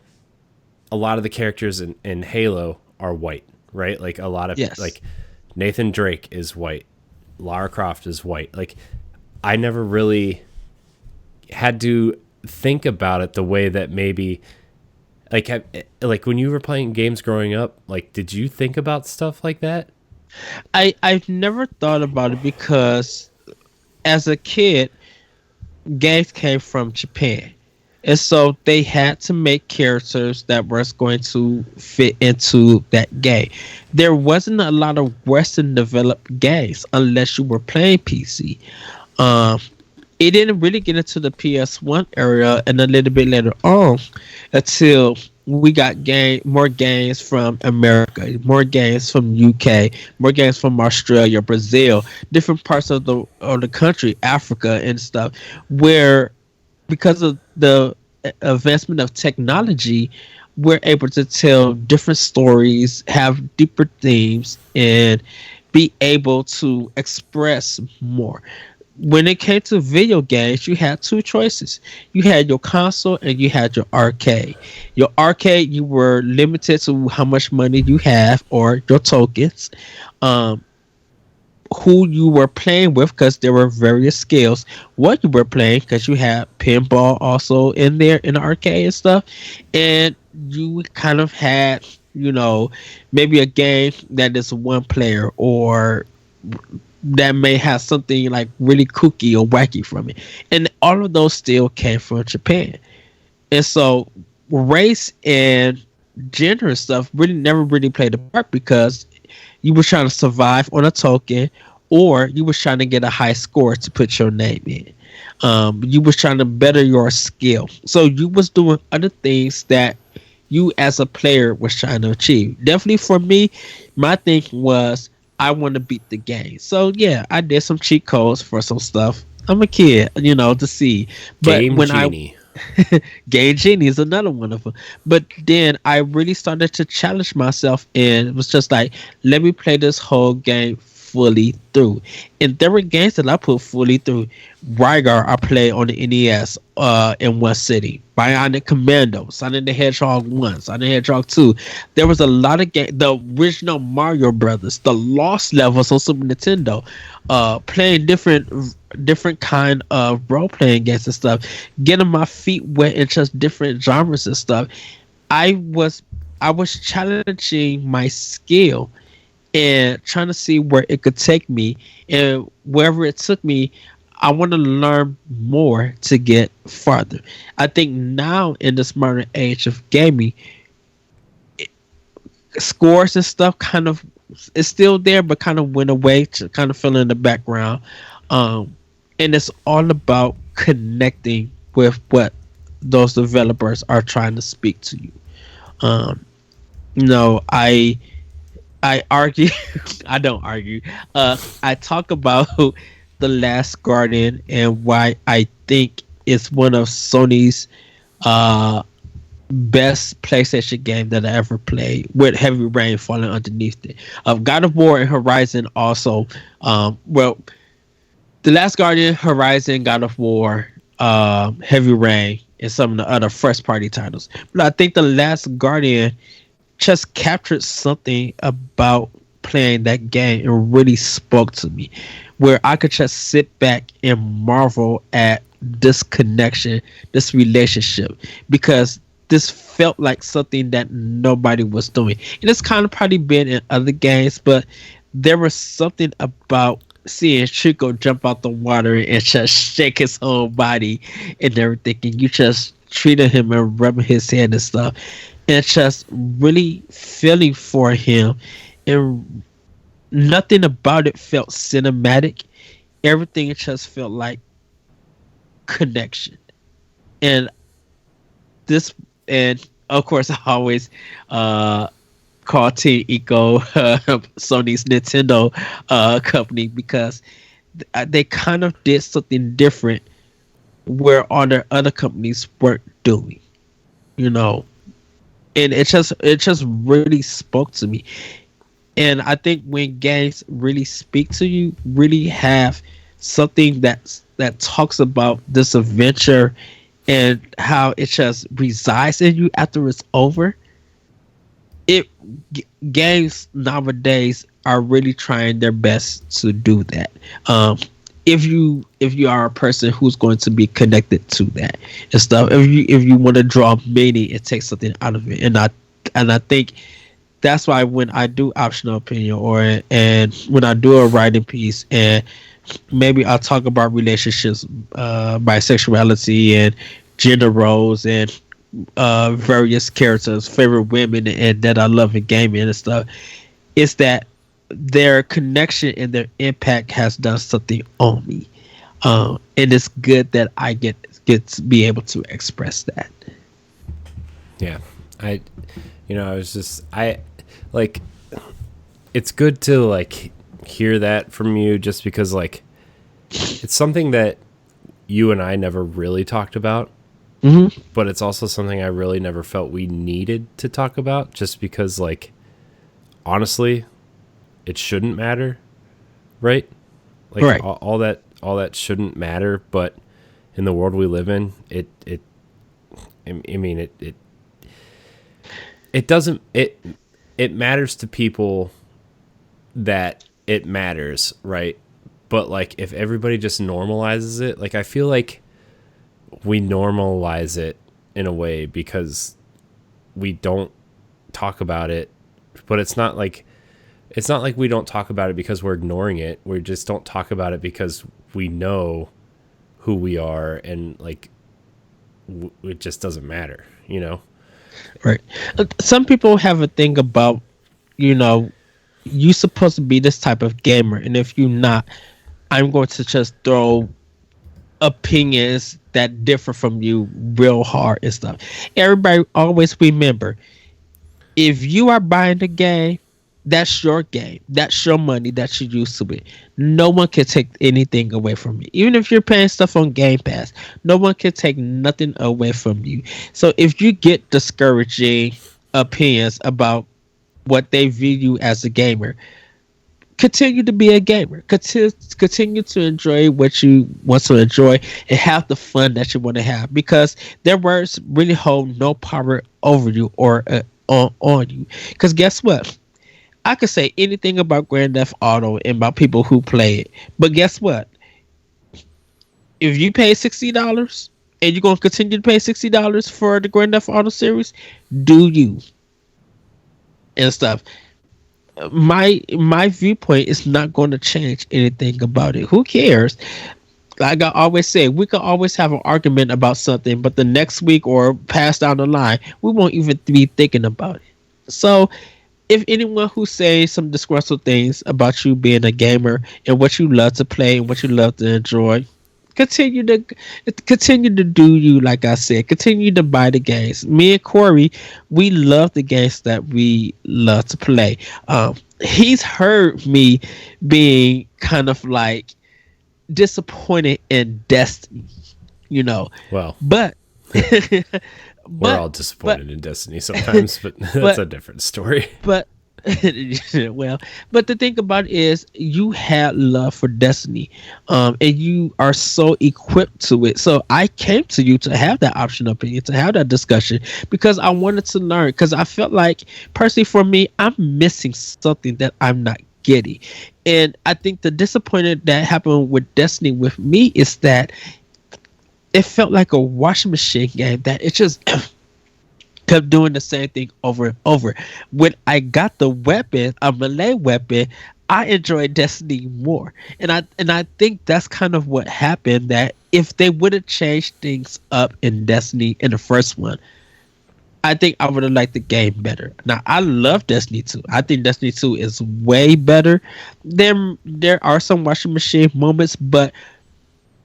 a lot of the characters in Halo are white, right? Like a lot of yes. like Nathan Drake is white, Lara Croft is white. Like I never really had to think about it the way that maybe like when you were playing games growing up, like did you think about stuff like that? I've never thought about it because as a kid, games came from Japan. And so they had to make characters that was going to fit into that game. There wasn't a lot of Western developed games unless you were playing PC. Um, it didn't really get into the PS1 area and a little bit later on until we got more games from America, more games from UK, more games from Australia, Brazil, different parts of the country, Africa and stuff, where because of the advancement of technology, we're able to tell different stories, have deeper themes, and be able to express more. When it came to video games, you had two choices. You had your console and you had your arcade. Your arcade, you were limited to how much money you have or your tokens. Um, who you were playing with because there were various skills. What you were playing because you had pinball also in there in the arcade and stuff, and you kind of had maybe a game that is one player or that may have something like really kooky or wacky from it, and all of those still came from Japan. And so race and gender and stuff really never really played a part because you were trying to survive on a token or you was trying to get a high score to put your name in. You was trying to better your skill. So you was doing other things that you as a player was trying to achieve. Definitely for me, my thing was I want to beat the game. So yeah, I did some cheat codes for some stuff. I'm a kid, to see. But Game when Genie. Game Genie is another one of them. But then I really started to challenge myself and it was just like, let me play this whole game fully through. And there were games that I put fully through. Rygar I played on the NES in one city. Bionic Commando, Sonic the Hedgehog 1, Sonic the Hedgehog 2. There was a lot of games. The original Mario Brothers, the Lost Levels on Super Nintendo, playing different kind of role-playing games and stuff, getting my feet wet in just different genres and stuff. I was challenging my skill and trying to see where it could take me, and wherever it took me, I want to learn more to get farther. I think now in this modern age of gaming, scores and stuff kind of is still there, but kind of went away to kind of fill in the background. Um, and it's all about connecting with what those developers are trying to speak to you. Um, I argue. I don't argue. I talk about the Last Guardian and why I think it's one of Sony's uh best PlayStation game that I ever played, with Heavy Rain falling underneath it. God of War and Horizon also. Well, The Last Guardian, Horizon, God of War, Heavy Rain, and some of the other first party titles. But I think The Last Guardian just captured something about playing that game and really spoke to me, where I could just sit back and marvel at this connection, this relationship, because this felt like something that nobody was doing. And it's kind of probably been in other games, but there was something about seeing Chico jump out the water and just shake his whole body and everything, and you just treated him and rubbing his head and stuff, and just really feeling for him. And nothing about it felt cinematic. Everything just felt like connection. And this, and of course, I always call Team Eco Sony's Nintendo company, because they kind of did something different where all their other companies weren't doing, you know. And it just really spoke to me. And I think when games really speak to you, really have something that talks about this adventure and how it just resides in you after it's over. Games nowadays are really trying their best to do that. If you are a person who's going to be connected to that and stuff, if you want to draw meaning and take something out of it, and I think that's why when I do optional opinion, or and when I do a writing piece, and maybe I'll talk about relationships, bisexuality and gender roles, and various characters, favorite women, and that I love in gaming and stuff, is that their connection and their impact has done something on me. And it's good that I get to be able to express that. Yeah. I was just, like, it's good to, like, hear that from you, just because, like, it's something that you and I never really talked about. Mm-hmm. But it's also something I really never felt we needed to talk about, just because, like, honestly, it shouldn't matter, right? Like, right. all that shouldn't matter, but in the world we live in, it doesn't, it matters to people that it matters, right? But, like, if everybody just normalizes it, like, I feel like we normalize it in a way because we don't talk about it, but it's not like we don't talk about it because we're ignoring it. We just don't talk about it because we know who we are, and, like, it just doesn't matter, you know? Right. Some people have a thing about, you're supposed to be this type of gamer, and if you're not, I'm going to just throw opinions that differ from you real hard and stuff. Everybody always remember, if you are buying the game, that's your game. That's your money that you use to it. No one can take anything away from you. Even if you're paying stuff on Game Pass, no one can take nothing away from you. So if you get discouraging opinions about what they view you as a gamer, continue to be a gamer. Continue to enjoy what you want to enjoy and have the fun that you want to have, because their words really hold no power over you or on you. Because guess what? I could say anything about Grand Theft Auto and about people who play it, but guess what? If you pay $60 and you're gonna continue to pay $60 for the Grand Theft Auto series, do you and stuff. My viewpoint is not going to change anything about it. Who cares? like I always say, we can always have an argument about something, but the next week or pass down the line, we won't even be thinking about it. So, if anyone who says some disgraceful things about you being a gamer and what you love to play and what you love to enjoy, continue to continue to do you. Like I said, continue to buy the games. Me and Corey, we love the games that we love to play. He's heard me being kind of like disappointed in Destiny, you know. Well, But we're all but disappointed in Destiny sometimes, but that's but a different story. but well, but the thing about it is you had love for Destiny, and you are so equipped to it. So I came to you to have that option opinion, to have that discussion, because I wanted to learn, because I felt like personally for me, I'm missing something that I'm not getting. And I think the disappointment that happened with Destiny with me is that it felt like a washing machine game that it just kept doing the same thing over and over. When I got the weapon, a melee weapon, I enjoyed Destiny more. And I think that's kind of what happened, that if they would have changed things up in Destiny in the first one, I think I would have liked the game better. Now I love Destiny 2. I think Destiny 2 is way better. There are some washing machine moments, but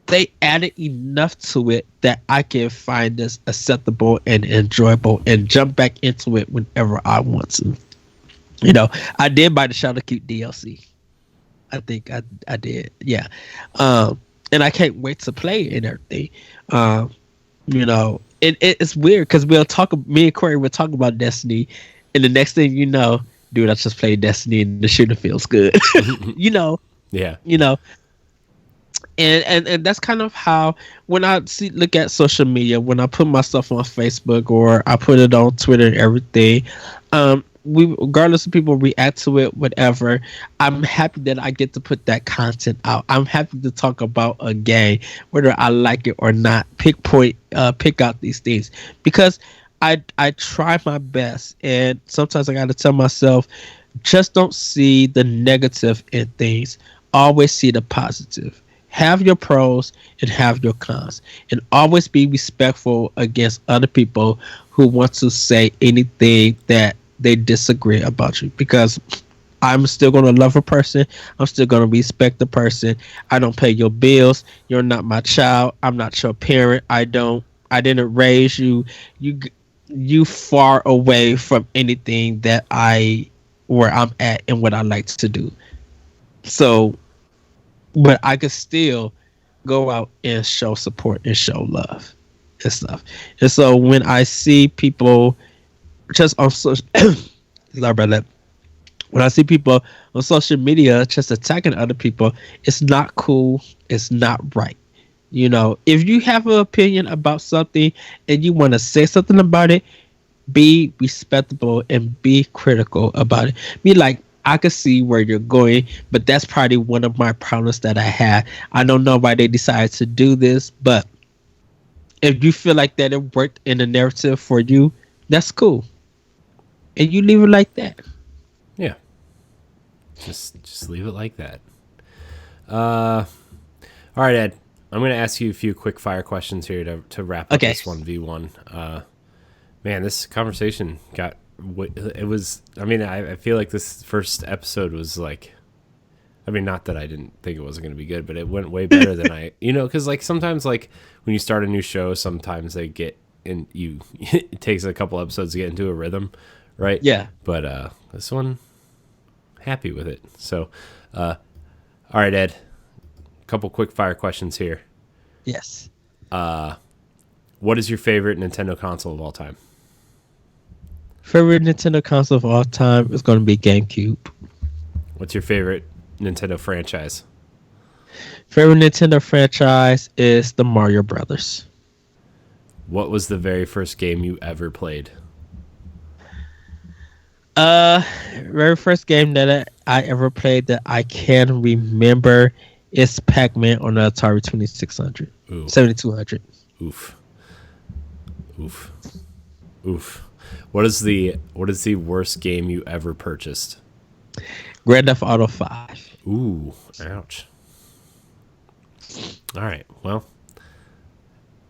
they added enough to it that I can find this acceptable and enjoyable and jump back into it whenever I want to. You know, I did buy the Shadowkeep DLC. I think I did. Yeah. And I can't wait to play it and everything. You know, it's weird because me and Corey will talk about Destiny, and the next thing you know, dude, I just played Destiny and the shooting feels good. you know, Yeah. you know, and that's kind of how, when I look at social media, when I put myself on Facebook or I put it on Twitter and everything, regardless of people react to it, whatever, I'm happy that I get to put that content out. I'm happy to talk about a game, whether I like it or not. Pick out these things, because I try my best, and sometimes I got to tell myself, just don't see the negative in things. Always see the positive. Have your pros and have your cons, and always be respectful against other people who want to say anything that they disagree about you, because I'm still going to love a person. I'm still going to respect the person. I don't pay your bills. You're not my child. I'm not your parent. I didn't raise you. You far away from anything that where I'm at and what I like to do. So, but I could still go out and show support and show love and stuff. And so when I see people just on social, sorry about that. When I see people on social media just attacking other people, it's not cool. It's not right. You know, if you have an opinion about something and you want to say something about it, be respectable and be critical about it. Be like, I can see where you're going, but that's probably one of my problems that I have. I don't know why they decided to do this, but if you feel like that it worked in the narrative for you, that's cool. And you leave it like that. Yeah. Just leave it like that. All right, Ed. I'm going to ask you a few quick fire questions here to wrap up this 1v1. Man, this conversation I feel like this first episode was like, not that I didn't think it wasn't going to be good, but it went way better than because like sometimes like when you start a new show, sometimes they get in it takes a couple episodes to get into a rhythm, right? Yeah. But this one, happy with it. So, all right, Ed, couple quick fire questions here. Yes. What is your favorite Nintendo console of all time? Favorite Nintendo console of all time is going to be GameCube. What's your favorite Nintendo franchise? Favorite Nintendo franchise is the Mario Brothers. What was the very first game you ever played? Very first game that I ever played that I can remember is Pac-Man on the Atari 2600. Ooh. 7200. Oof. What is the worst game you ever purchased? Grand Theft Auto 5. Ooh, ouch. All right. Well,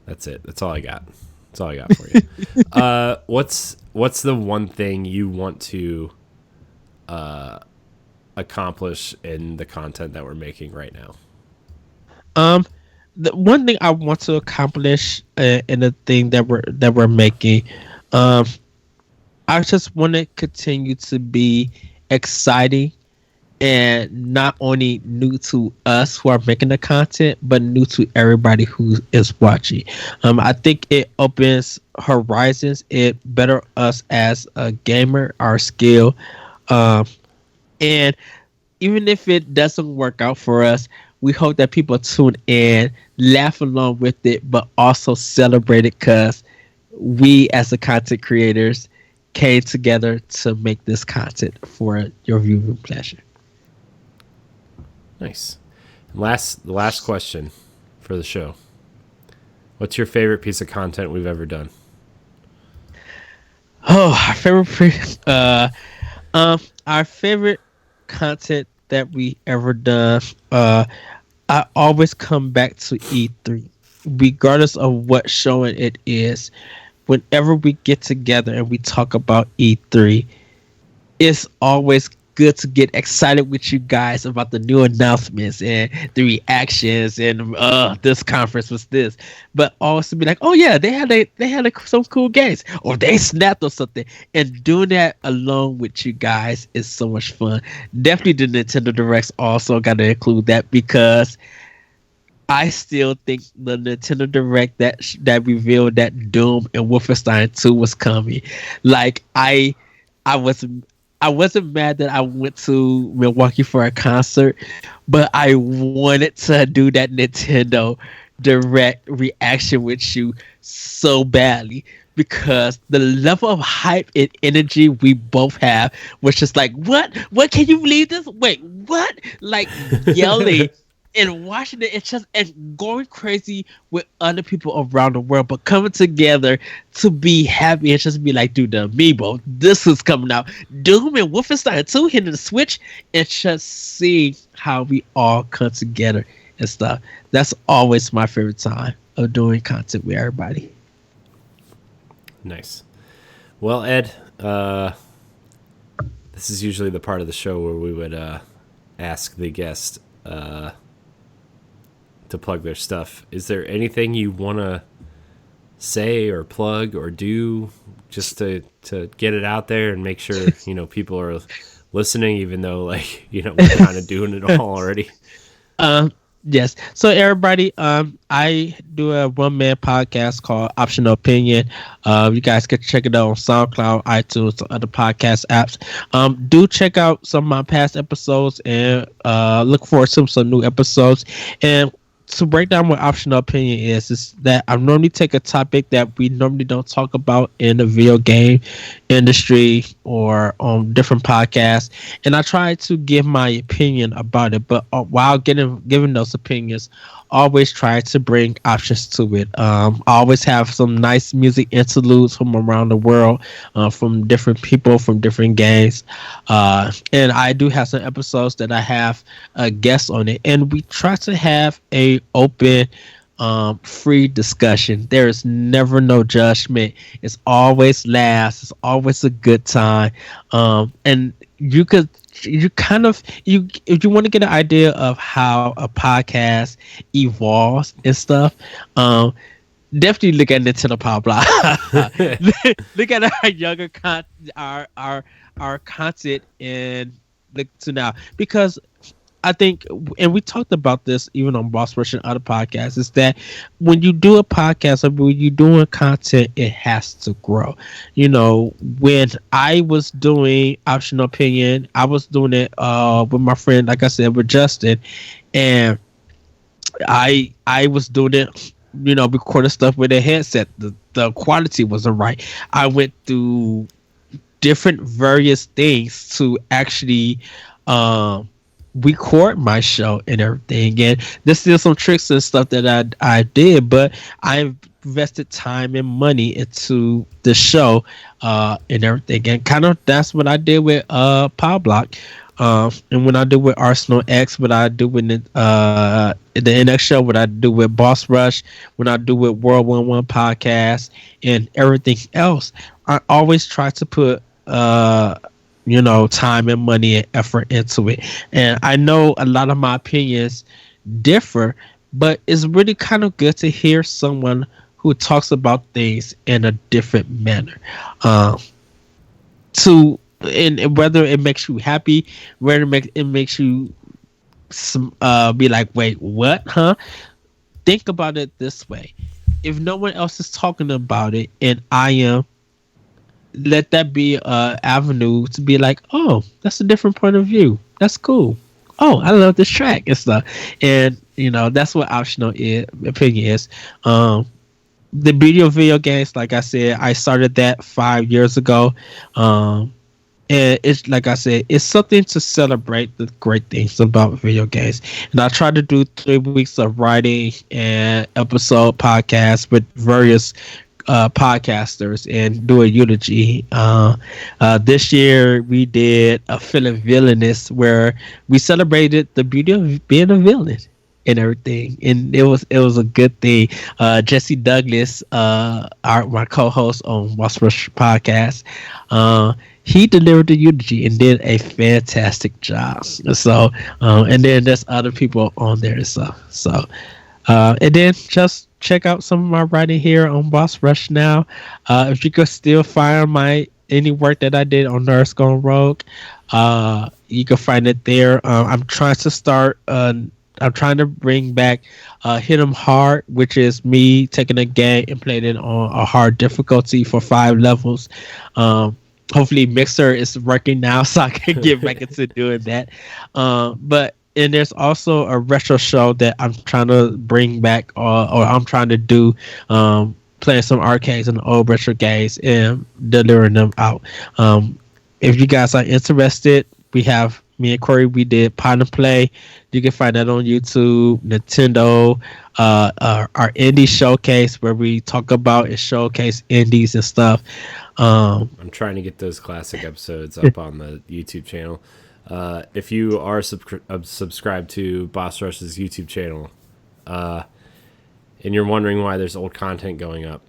that's it. That's all I got. That's all I got for you. What's the one thing you want to accomplish in the content that we're making right now? Um, the one thing I want to accomplish in the thing that we're making, um, I just want to continue to be exciting and not only new to us who are making the content, but new to everybody who is watching. I think it opens horizons. It better us as a gamer, our skill, um, and even if it doesn't work out for us, we hope that people tune in, laugh along with it, but also celebrate it because we, as the content creators, came together to make this content for your viewing pleasure. Nice. The last question for the show. What's your favorite piece of content we've ever done? Oh, our favorite content that we ever done. I always come back to E3, regardless of what showing it is. Whenever we get together and we talk about E3, it's always good to get excited with you guys about the new announcements and the reactions and this conference was this, but also be like, oh yeah, they had some cool games or they snapped or something, and doing that along with you guys is so much fun. Definitely the Nintendo Directs also got to include that because I still think the Nintendo Direct that revealed that Doom and Wolfenstein 2 was coming. Like I was I wasn't mad that I went to Milwaukee for a concert, but I wanted to do that Nintendo Direct reaction with you so badly because the level of hype and energy we both have was just like, what? What, can you believe this? Wait, what? Like yelling and watching it, it's just and going crazy with other people around the world, but coming together to be happy and just be like, dude, the amiibo, this is coming out. Doom and Wolfenstein 2 hitting the Switch, and just seeing how we all come together and stuff. That's always my favorite time of doing content with everybody. Nice. Well, Ed, this is usually the part of the show where we would ask the guest to plug their stuff. Is there anything you want to say or plug or do just to get it out there and make sure people are listening, even though we're kind of doing it all already? Yes. So everybody, I do a one-man podcast called Optional Opinion. You guys can check it out on SoundCloud, iTunes, other podcast apps. Do check out some of my past episodes and look forward to some new episodes. And to break down what Optional Opinion is that I normally take a topic that we normally don't talk about in the video game industry or on different podcasts, and I try to give my opinion about it, but while giving those opinions, always try to bring options to it. I always have some nice music interludes from around the world, from different people, from different games, and I do have some episodes that I have guests on it, and we try to have a open, free discussion. There is never no judgment. It's always laughs. It's always a good time, and if you want to get an idea of how a podcast evolves and stuff, definitely look at Nintendo Power Block. Look at our younger our content and look to now, because I think, and we talked about this even on Boss Rush and other podcasts, is that when you do a podcast or when you're doing content, it has to grow. When I was doing Optional Opinion, I was doing it with my friend, like I said, with Justin, and I was doing it, recording stuff with a headset. The quality wasn't right. I went through different various things to actually record my show and everything, and there's still some tricks and stuff that I did, but I invested time and money into the show and everything, and kind of that's what I did with Power Block. And when I do with Arsenal X, what I do with the NX show, what I do with Boss Rush, when I do with World 1 podcast, and everything else, I always try to put time and money and effort into it. And I know a lot of my opinions differ, but it's really kind of good to hear someone who talks about things in a different manner. Um, to and whether it makes you happy, whether it makes you be like, wait, what, huh? Think about it this way: if no one else is talking about it, and I am, let that be a avenue to be like, oh, that's a different point of view. That's cool. Oh, I love this track and stuff. And that's what optional opinion is. The beauty of video games, like I said, I started that 5 years ago. And it's like I said, it's something to celebrate the great things about video games. And I try to do 3 weeks of writing and episode podcasts with various podcasters and do a eulogy. This year we did a Feeling Villainous, where we celebrated the beauty of being a villain and everything, and it was a good thing. Jesse Douglas, my co-host on Boss Rush podcast, he delivered the eulogy and did a fantastic job. So, and then there's other people on there and stuff. So, and then just check out some of my writing here on Boss Rush now. If you could still find any work that I did on Nerds Gone Rogue, you can find it there. I'm trying to start. I'm trying to bring back Hit 'em Hard, which is me taking a game and playing it on a hard difficulty for 5 levels. Hopefully Mixer is working now, so I can get back into doing that. And there's also a retro show that I'm trying to bring back, or I'm trying to do, playing some arcades and old retro games and delivering them out. If you guys are interested, we have me and Corey. We did Pod and Play. You can find that on YouTube. Nintendo, our indie showcase, where we talk about and showcase indies and stuff. I'm trying to get those classic episodes up on the YouTube channel. If you are subscribed to Boss Rush's YouTube channel, and you're wondering why there's old content going up,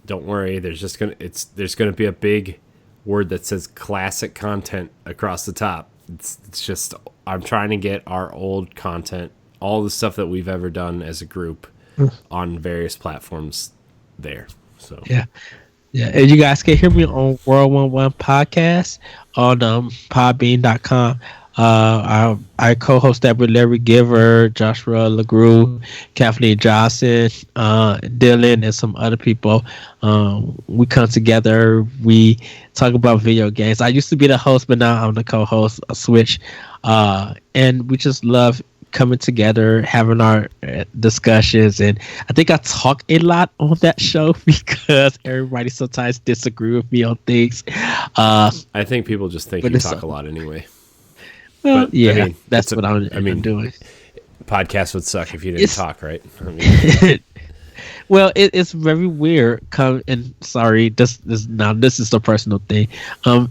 don't worry. There's gonna be a big word that says classic content across the top. It's just, I'm trying to get our old content, all the stuff that we've ever done as a group, on various platforms there. So Yeah. And you guys can hear me on World 1 podcast on podbean.com. I co-host that with Larry Giver, Joshua LeGroux, Kathleen Johnson, Dylan, and some other people. We come together. We talk about video games. I used to be the host, but now I'm the co-host. I switch, and we just love coming together, having our discussions. And I think I talk a lot on that show because everybody sometimes disagree with me on things. I think people just think you talk a lot anyway. Well, but, yeah, that's what I'm doing. Podcast would suck if you didn't talk, right? Well, it's very weird. Sorry, this is the personal thing.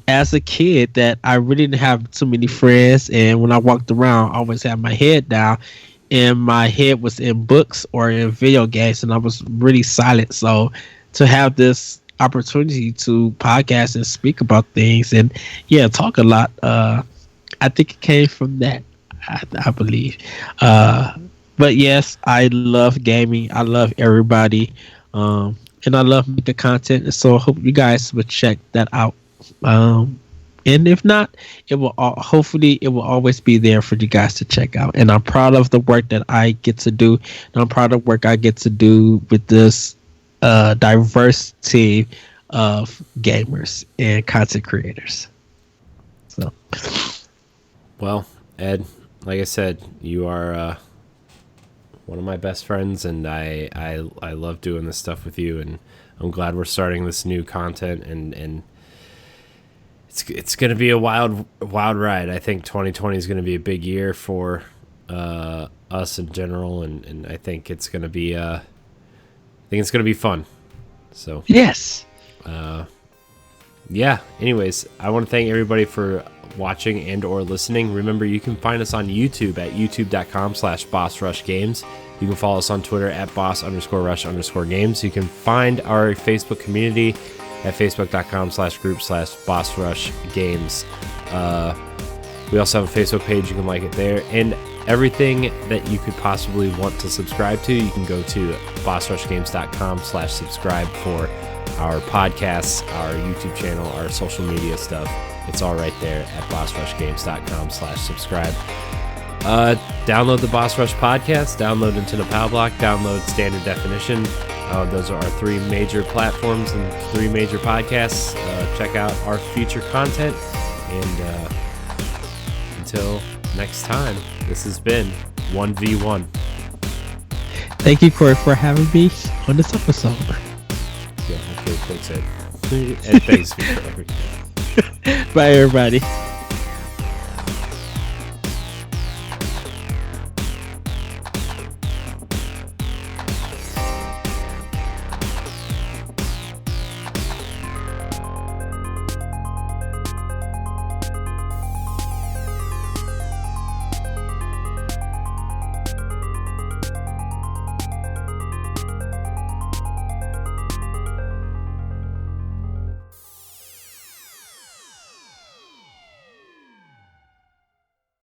As a kid, that I really didn't have too many friends, and when I walked around, I always had my head down, and my head was in books or in video games, and I was really silent. So to have this opportunity to podcast and speak about things and talk a lot, I think it came from that. I believe. But yes, I love gaming. I love everybody, and I love making content. So I hope you guys would check that out. And if not, it will hopefully it will always be there for you guys to check out. And I'm proud of the work that I get to do. And I'm proud of the work I get to do with this diverse team of gamers and content creators. So, well, Ed, like I said, you are one of my best friends, and I love doing this stuff with you, and I'm glad we're starting this new content, and it's going to be a wild ride. I think 2020 is going to be a big year for us in general, and I think it's going to be fun. So yes. Yeah. Anyways, I want to thank everybody for watching and or listening. Remember, you can find us on YouTube at youtube.com/bossrushgames. You can follow us on Twitter at boss_rush_games. You can find our Facebook community at facebook.com/group/bossrushgames. We also have a Facebook page. You can like it there. And everything that you could possibly want to subscribe to, you can go to bossrushgames.com/subscribe for our podcasts, our YouTube channel, our social media stuff. It's all right there at bossrushgames.com/subscribe. Download the Boss Rush podcast, download Into the Pow Block, download Standard Definition. Those are our 3 major platforms and 3 major podcasts. Check out our future content. And until next time, this has been 1v1. Thank you, Corey, for having me on this episode. Yeah, okay, thanks, Ed. And thanks for everything. Bye, everybody.